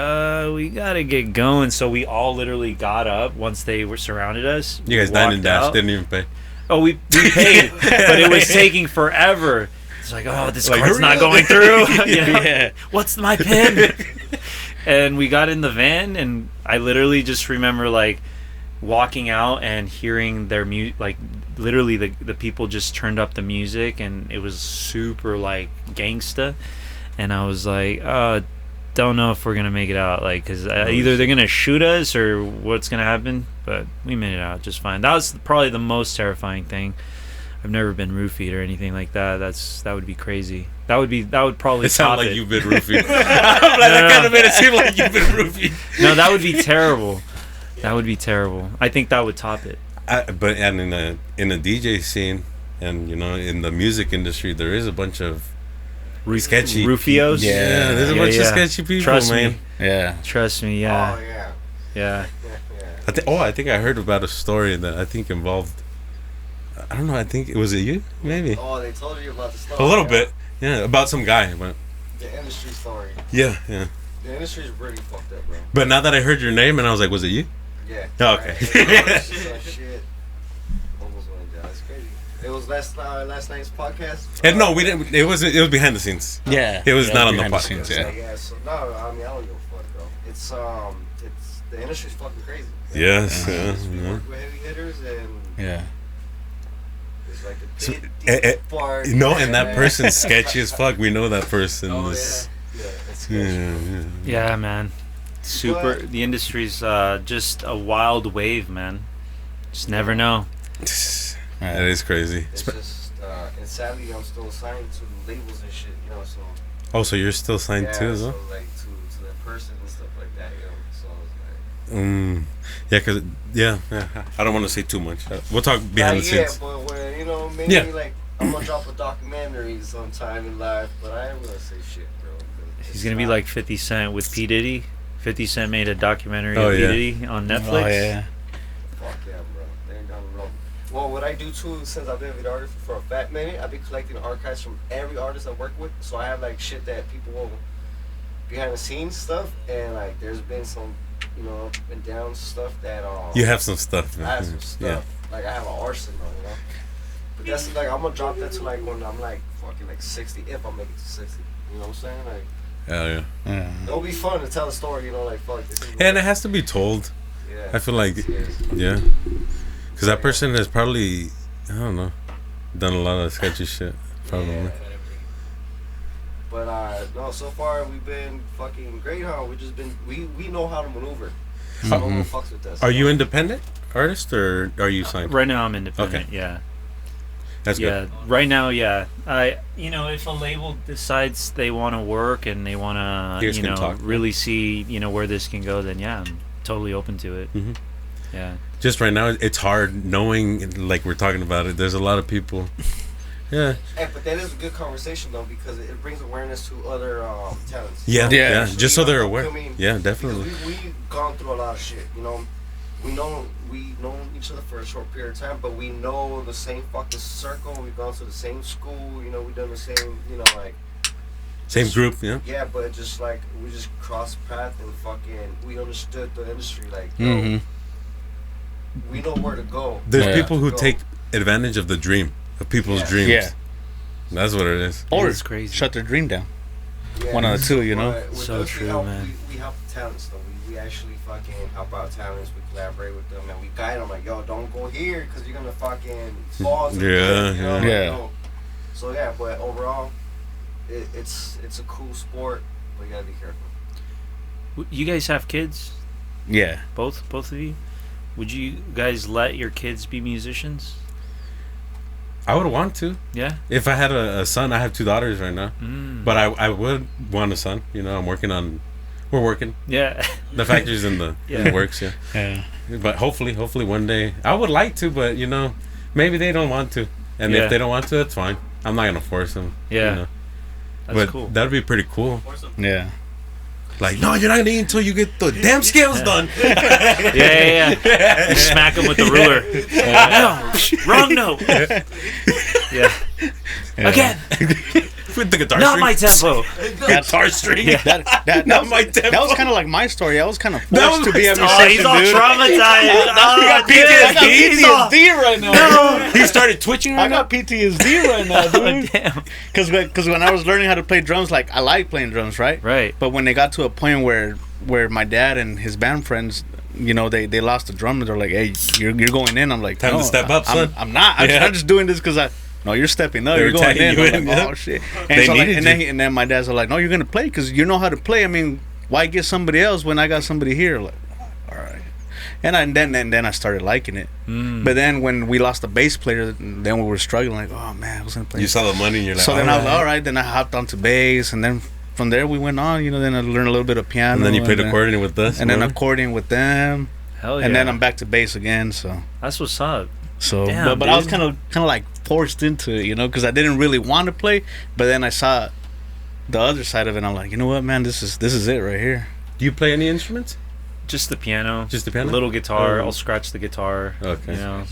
we gotta get going. So we all literally got up once they were surrounded us. You guys dined and dashed, didn't even pay. Oh, we paid, but it was taking forever. It's like, oh, this Like, card's hurry not up. going through. You know? Yeah. What's my pin? And we got in the van, and I literally just remember like walking out and hearing their like literally the people just turned up the music, and it was super like gangsta, and I was like, don't know if we're gonna make it out, like, because either they're gonna shoot us or what's gonna happen, but we made it out just fine. That was probably the most terrifying thing. I've never been roofied or anything like that. That would be crazy. That would probably It sounded top like it. you've been roofied. That kind of made it seem like you've been roofied. No, that would be terrible. That would be terrible. I think that would top it. But and in the DJ scene, and you know, in the music industry, there is a bunch of sketchy Rufios. Yeah, there's a bunch of sketchy people, Trust man. me. Yeah. Trust me. Yeah. Oh yeah. Yeah. I think I heard about a story that I think involved. I don't know. I think was it you? Maybe Oh, they told you about the story. a little bit. Yeah, about some guy. But The industry story. yeah. The industry is really fucked up, bro. But now that I heard your name, and I was like, was it you? Yeah. Oh, okay. Right. Shit. Almost went down. It's crazy. It was last night's podcast. And no, we didn't. It was behind the scenes. Yeah. It was not on the behind podcast. scenes, Yeah. yeah. So no, I mean I don't give a fuck though. It's the industry's fucking crazy. Yes. We Yeah. work with heavy hitters and Yeah. it's like the So, deep part. You know, and that person's sketchy as fuck. We know that person. Oh is- yeah. Yeah. It's Yeah, sketchy. yeah. Yeah, man. Super. But- The industry's just a wild wave, man. Just never know. That is crazy. It's just and sadly I'm still signed to labels and shit, you know. So Oh, so you're still signed yeah, too, as well? so like to that person and stuff like that, you know. So it's like. Yeah, cause I don't want to say too much. We'll talk behind the scenes. Yeah, but when you know, maybe Yeah. like I'm gonna drop a documentary sometime in life, but I ain't gonna say shit, bro. 'cause He's it's gonna be not- like 50 Cent with P Diddy. 50 Cent made a documentary Oh, of P yeah. Diddy on Netflix. Oh, yeah. Fuck yeah, bro. They ain't down the road. Well, what I do too, since I've been with artists for a fat minute, I've been collecting archives from every artist I work with. So I have like shit that people will behind the scenes stuff, and like there's been some, you know, up and down stuff that You have some stuff, man. I have some stuff. Yeah. Like I have an arsenal, you know. But that's like I'm gonna drop that to like when I'm like fucking like 60, if I make it to 60. You know what I'm saying? Like Hell yeah. Yeah. it'll be fun to tell a story, you know, like fuck this. Is And it has to be told. yeah. I feel like, yeah. Because that person has probably, I don't know, done a lot of sketchy shit. Probably. Yeah. But no, so far we've been fucking great, huh? We just been we know how to maneuver. So no one fucks with us. Are you independent artist or are you signed? Right now I'm independent. Okay. Yeah. That's Yeah. good. Right now, yeah. If a label decides they want to work and they want You to, guys can talk. really see, where this can go, then yeah, I'm totally open to it. Mhm. Yeah. Just right now, it's hard knowing, like we're talking about it. There's a lot of people. Yeah. Hey, but that is a good conversation though, because it brings awareness to other talents. Yeah. Yeah. Yeah. Just so they're aware. I mean, Yeah, because definitely. we've gone through a lot of shit, you know. We know each other for a short period of time, but we know the same fucking circle. We've gone to the same school, you know. We've done the same, you know, like Same group, yeah. yeah. But just like we just crossed paths and fucking we understood the industry, like yo, Mm-hmm. we know where to go. There's Yeah. people who Go. take advantage of the dream, of people's Yeah. dreams. Yeah. That's what it is. Or It's crazy. shut their dream down. Yeah. One out of two, you know? But with So us, true, we help, man. We help talents though. We actually fucking help out talents. We collaborate with them and we guide them like, yo, don't go here because you're gonna fucking fall. To the Yeah, pit, you know? yeah. Like, Yeah. yo. So yeah, but overall, it's a cool sport, but you gotta be careful. You guys have kids? Yeah. Both of you? Would you guys let your kids be musicians? I would want to. Yeah. If I had a son, I have 2 daughters right now. But I would want a son. You know, we're working. Yeah. The factory's in the works, yeah. Yeah. But hopefully one day. I would like to, but, you know, maybe they don't want to. And if they don't want to, that's fine. I'm not going to force them. Yeah. You know? That's But cool. that'd be pretty cool. Yeah. Like, no, you're not going to eat until you get the damn scales done. Yeah. You smack him with the ruler. No, wrong note. Yeah. Again. With the guitar Not string. my tempo. Guitar string. That Not was, my tempo. that was kind of like my story. I was kind of That forced was to be a my Oh, he's musician, all dude. traumatized. I got PTSD right now. No. He started twitching I right now. got PTSD right now, Oh, dude. damn. Because when I was learning how to play drums, like, I like playing drums, right? Right. But when they got to a point where my dad and his band friends, you know, they lost the drummer, they're like, hey, you're going in. I'm like, Time to no, step up, son. I'm not. I'm just doing this because no, you're stepping up. They You're were going tagging in. you I'm in, like, yeah. oh, shit. They So, like, needed and then my dad's like, no, you're going to play because you know how to play. I mean, why get somebody else when I got somebody here? Like, all right. And then I started liking it. But then when we lost the bass player, then we were struggling. Like, oh, man, I was going to play. You saw the money and you're like, So then I was all right. all right. Then I hopped onto bass, and then from there we went on. You know, then I learned a little bit of piano. And then you played then- accordion with us. and then remember? accordion with them, Hell yeah. and then I'm back to bass again. So That's what's up. but Damn, I was dude. kind of like forced into it, you know, because I didn't really want to play, but then I saw the other side of it. And I'm like, you know what, man, this is it right here. Do you play any instruments? Just the piano. Just the piano? A little guitar. Oh. I'll scratch the guitar. Okay. You know.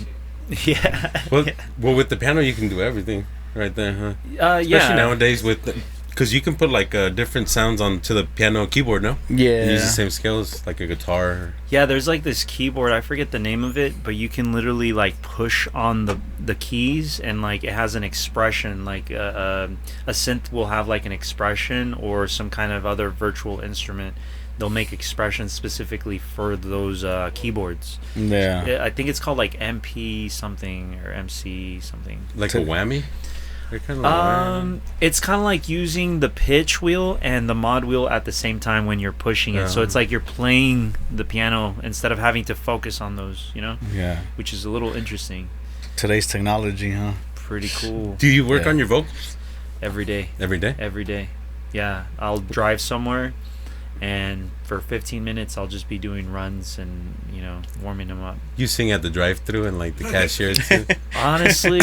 Yeah. Well, with the piano, you can do everything right there, huh? Especially Yeah. nowadays because you can put like different sounds onto the piano keyboard, no? Yeah. You use the same scales like a guitar. Yeah, there's like this keyboard, I forget the name of it, but you can literally like push on the keys and like it has an expression, like a synth will have like an expression or some kind of other virtual instrument. They'll make expressions specifically for those keyboards. Yeah. I think it's called like MP something or MC something. Like a whammy? They're kind of like It's kind of like using the pitch wheel and the mod wheel at the same time when you're pushing it. So it's like you're playing the piano instead of having to focus on those, you know? Yeah. Which is a little interesting. Today's technology, huh? Pretty cool. Do you work Yeah. on your vocals Every day. every day? Every day. Yeah. I'll drive somewhere and for 15 minutes I'll just be doing runs and, you know, warming them up. You sing at the drive-thru and like the cashier too. Honestly,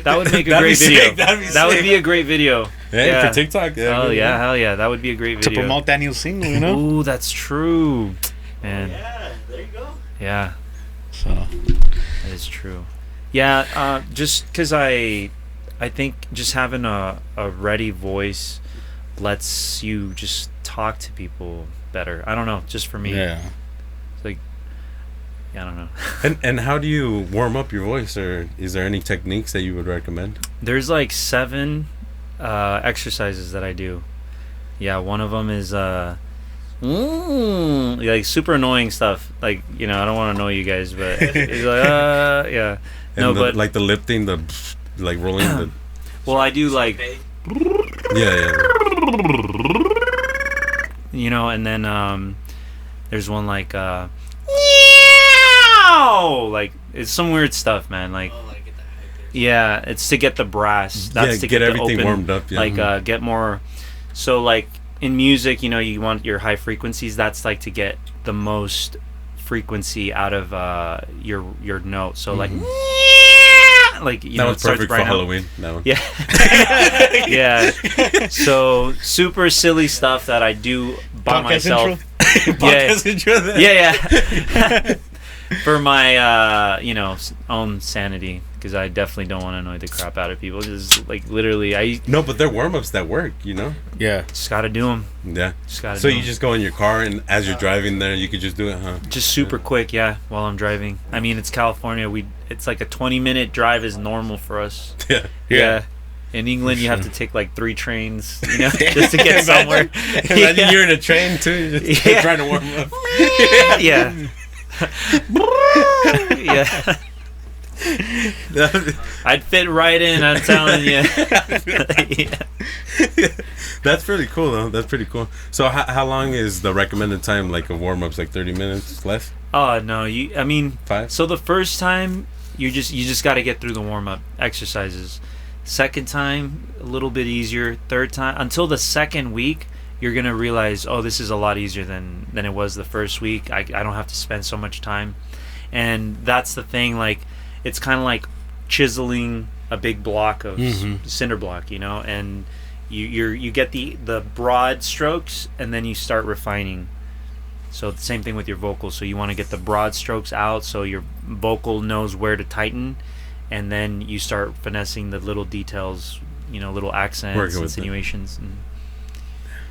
that would make a That'd be great video. sick, that'd be That would sick. be a great video. Hey, Yeah. for TikTok. Yeah, Oh yeah, hell yeah, that would be a great To video. promote that new single, you know? Ooh, that's true. Man, Yeah, there you go. yeah, So, that is true. Yeah, just because I think just having a ready voice lets you just talk to people better. I don't know, just for me. yeah. It's like, yeah, I don't know. And how do you warm up your voice, or is there any techniques that you would recommend? There's like 7 exercises that I do. Yeah, one of them is like super annoying stuff. Like, you know, I don't want to annoy you guys, but it's like yeah. And No, the, but like the lip thing, the like rolling the well, I do like, yeah. you know, and then there's one like like it's some weird stuff, man. Like yeah, it's to get the brass. That's Yeah, to get the everything open, warmed up, yeah. Like get more. So like in music, you know, you want your high frequencies. That's like to get the most frequency out of your note. So like you That know, was it starts perfect for bright out. Halloween. That one. Yeah. Yeah. So super silly stuff that I do by Podcast myself. Podcast intro there. Yeah. For my you know, own sanity, because I definitely don't want to annoy the crap out of people. Just like literally, I No, but they're warm ups that work. You know. Yeah. just gotta do them. Yeah. Just gotta. So do you 'em. just go in your car, and as you're driving there, you could just do it, huh? Just super quick, yeah, while I'm driving. I mean, it's California. It's like a 20-minute drive is normal for us. Yeah. Yeah. In England, you have to take like 3 trains, you know, just to get somewhere. Imagine Yeah. you're in a train too, you're just Yeah. trying to warm up. Yeah. Yeah. I'd fit right in, I'm telling you. Yeah. That's pretty cool, though. That's pretty cool. So, how long is the recommended time, like, of warm ups? Like 30 minutes, less? Oh no, I mean, 5? so the first time you just got to get through the warm-up exercises. Second time, a little bit easier. Third time, until the second week, you're gonna realize, oh, this is a lot easier than it was the first week. I don't have to spend so much time, and that's the thing. Like, it's kind of like chiseling a big block of cinder block, you know, and you get the broad strokes, and then you start refining. So the same thing with your vocals. So you want to get the broad strokes out, so your vocal knows where to tighten, and then you start finessing the little details, you know, little accents, insinuations. And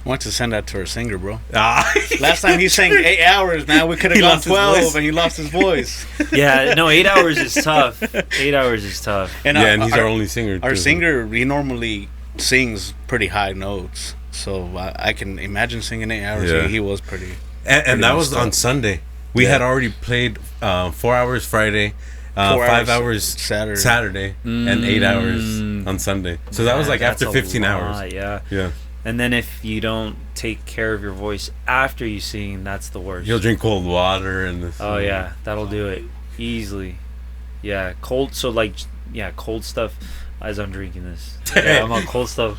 I want to send that to our singer, bro. Ah. Last time he sang 8 hours, man. We could have gone 12, and he lost his voice. Yeah, no, 8 hours is tough. 8 hours is tough. And he's our only singer. Our singer, he normally sings pretty high notes, so I can imagine singing 8 hours. Yeah. He was pretty. And that was on Sunday. We had already played 4 hours Friday, 5 hours Saturday, and 8 hours on Sunday. So that was like after 15 hours. Yeah. And then if you don't take care of your voice after you sing, that's the worst. You'll drink cold water and. Oh yeah, that'll do it easily. Yeah, cold. So like, yeah, cold stuff. As I'm drinking this, yeah, I'm on cold stuff.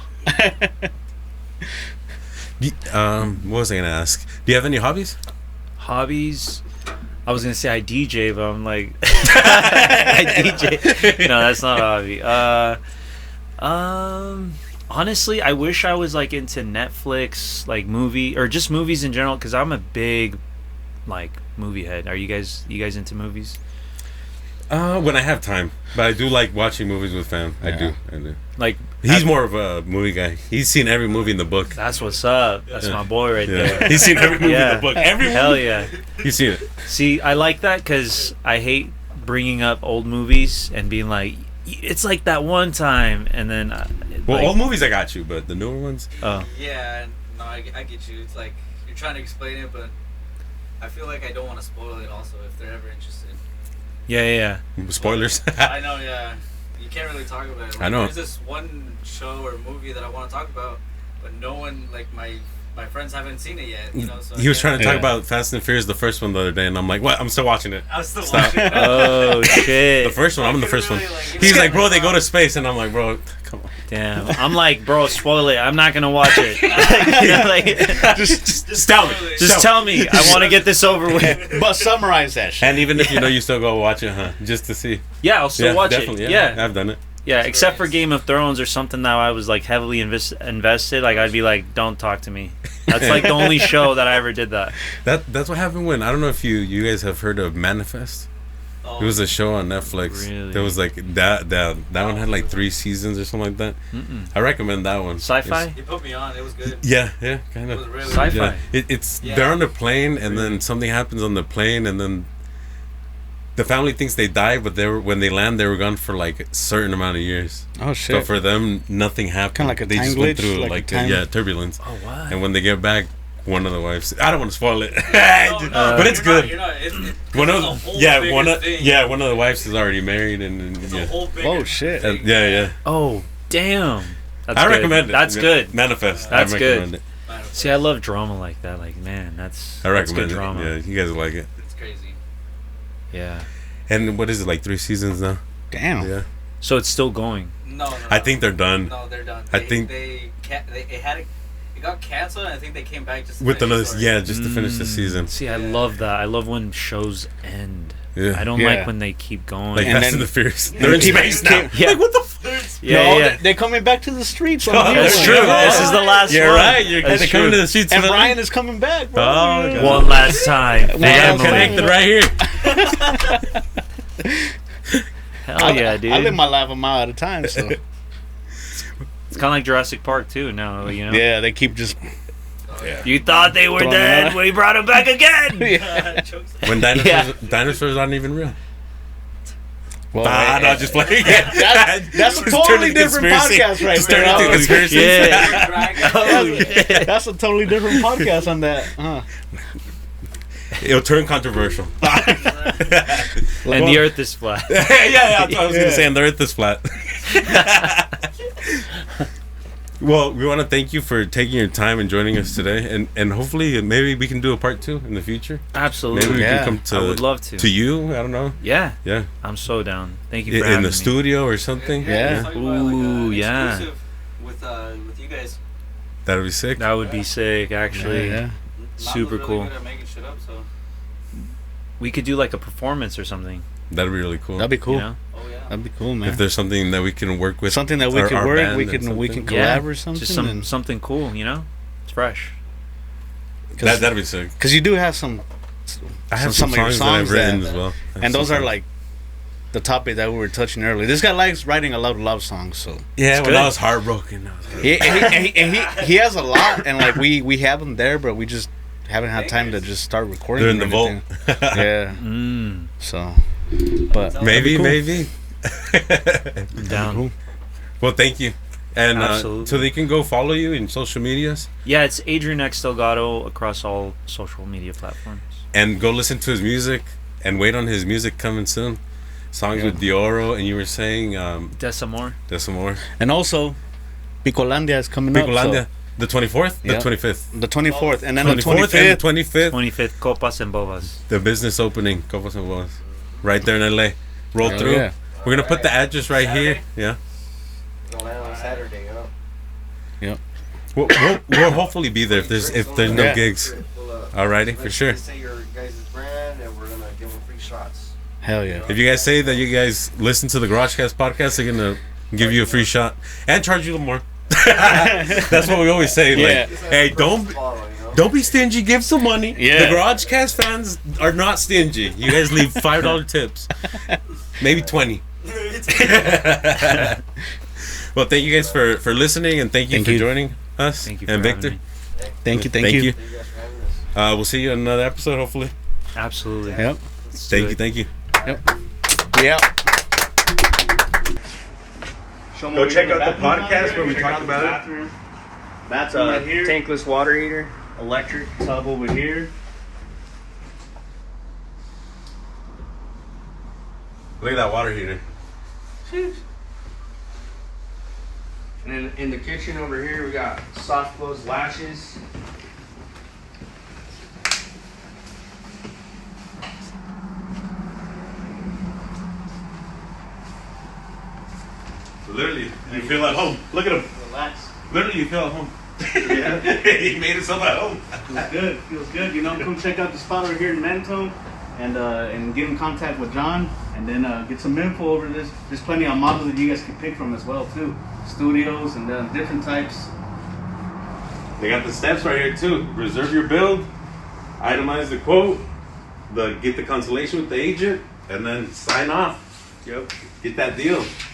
What was I gonna ask? Do you have any hobbies? Hobbies? I was gonna say I DJ, but I'm like, I DJ. No, that's not a hobby. Honestly, I wish I was like into Netflix, like movie or just movies in general, because I'm a big like movie head. Are you guys into movies? When I have time, but I do like watching movies with fam. I do. Like, he's more of a movie guy. He's seen every movie in the book. That's what's up. That's my boy right there. He's seen every movie in the book. Every Hell movie. yeah. He's seen it. See, I like that because I hate bringing up old movies and being like, it's like that one time, and then. Old movies I got you, but the newer ones. Oh. Yeah, no, I get you. It's like you're trying to explain it, but I feel like I don't want to spoil it. Also, if they're ever interested. Yeah. Spoilers. I know, yeah. You can't really talk about it. Like, I know. There's this one show or movie that I want to talk about, but no one, like my friends haven't seen it yet. You know, so he was trying to talk about Fast and Furious, the first one, the other day, and I'm like, what? I'm still watching it. I'm still watching it. Oh shit. The first one. I'm in the first one. He's like, bro, they go to space, and I'm like, bro, come on. Damn. I'm like, bro, spoil it. I'm not gonna watch it. You know, like, just tell me. Just tell me. I want to get this over with. But summarize that shit. And even if you know, you still go watch it, huh? Just to see. Yeah, I'll still watch definitely, it. Yeah, I've done it. Yeah, except for Game of Thrones or something that I was like heavily invested. Like I'd be like, don't talk to me. That's like the only show that I ever did that. That's what happened when, I don't know if you guys have heard of Manifest. It was a show on Netflix. Really? There was like that one had like 3 seasons or something like that. I recommend that one. Sci-fi? You put me on. It was good. Yeah, kind It of. was really Sci-fi. Yeah. They're on the plane, and then something happens on the plane, and then the family thinks they died, but when they land, they were gone for like a certain amount of years. Oh shit! So for them, nothing happened. Kind of like a they time just glitch, went through like a time... turbulence. Oh wow! And when they get back, one of the wives. I don't want to spoil it, No, but it's good. You're not. One of thing. one of the wives is already married, and It's a whole bigger Oh shit! thing. yeah. Oh damn! That's I good. recommend it. That's good. Manifest. That's I recommend good. it. See, I love drama like that. Like, man, that's I recommend good it. drama. Yeah, you guys will like it. It's crazy. Yeah. And what is it, like 3 seasons now? Damn. Yeah. So it's still going. No. I think they're done. No, they're done. I think it got canceled, and I think they came back just to with finish another, the story. just to finish the season. See, I love that. I love when shows end. Yeah. I don't like when they keep going. Like And Fast then- and the Furious. and They're in then space now. Yeah. Like what the fuck? They're coming back to the streets. Oh, That's Yeah. true. Yeah. This is the last You're one. right. That's They're coming true. to the streets. And for the- Brian is coming back, bro. Oh, God. One last time. We got 'em Family. connected right here. Hell yeah, dude. I live my life a mile at a time, so It's kind of like Jurassic Park too. Now, you know. yeah, they keep just You thought they were Throwing dead. them We brought them back again. When dinosaurs aren't even real. well, No, just playing. that's a Just totally turning different conspiracy. podcast right Just there. turning into Oh, conspiracy. Yeah. Oh, shit. That's a totally different podcast on that. Huh. It'll turn controversial. And the Earth is flat. yeah, I was gonna say, and the Earth is flat. Well, we want to thank you for taking your time and joining us today, and hopefully maybe we can do a part 2 in the future. Absolutely. Maybe we Yeah. can come to. I would love to. To you, I don't know. Yeah. Yeah. I'm so down. Thank you for In having the me. studio or something. Yeah. Talking about, like, Ooh, an yeah. exclusive with you guys. That'd be sick. That would be sick, actually. Yeah. Super Lalo's cool. really good at making shit up, so. We could do like a performance or something. That'd be really cool. That'd be cool. You know? Oh yeah. That'd be cool, man. If there's something that we can work with, Something that we our- could our work, band we and can something. collab or something. Just something cool, you know? It's fresh. That'd be sick. Because you do have some. I have some some of your songs that I've songs written that- as well. I have And some those are songs. like the topic that we were touching earlier. This guy likes writing a lot of love songs, so Yeah, it's when good. I was heartbroken. he has a lot, and like we have them there, but we just haven't had time to just start recording. They're in the them vault. or anything. Yeah. Mm. So, but Maybe, cool. maybe. Down. Cool. Well, thank you. And Absolutely. so they can go follow you in social medias Yeah, it's Adrian X Delgado across all social media platforms. and go listen to his music and wait on his music coming soon. Songs Yeah. with Dioro, and you were saying Desamor. there's some more. And also, Picolandia is coming Picolandia, up. the 24th, Yeah. the 25th. So the 24th, and then the 24th and 25th. 25th, 25th Copas and Bobas. the business opening, Copas and Boas, right there in LA. Roll Hell through. yeah. We're gonna put the address right here. Yeah. Gonna land on Saturday, you know. We'll hopefully be there if there's no Yeah. gigs. Alrighty, for sure. Say your guys' brand, and we're gonna give them free shots. Hell yeah. If you guys say that you guys listen to the GarageCast podcast, they're gonna give you a free shot and charge you a little more. That's what we always say. Yeah. Like, hey, don't be stingy. Give some money. Yeah. The GarageCast fans are not stingy. You guys leave $5 tips, maybe 20. Well, thank you guys for listening, and thank you for joining us. Thank you for and having Victor. me. Thank you. Thank you. Thank you guys for having us. We'll see you in another episode, hopefully. Absolutely. Yep. Let's do Thank it. you. Thank you. Yeah. Go check out the podcast where we talked about it. That's a tankless water heater, electric tub over here. Look at that water heater. And then in the kitchen over here, we got soft close latches. Literally, you feel at home. Look at him. Relax. Literally, you feel at home. Yeah. He made himself at home. Feels good. Feels good. You know, come check out the spot over here in Mentone, and get in contact with John, and then get some info over this. There's plenty of models that you guys can pick from as well too. Studios and different types. They got the steps right here too. Reserve your build, itemize the quote, get the consultation with the agent, and then sign off. Yep. Get that deal.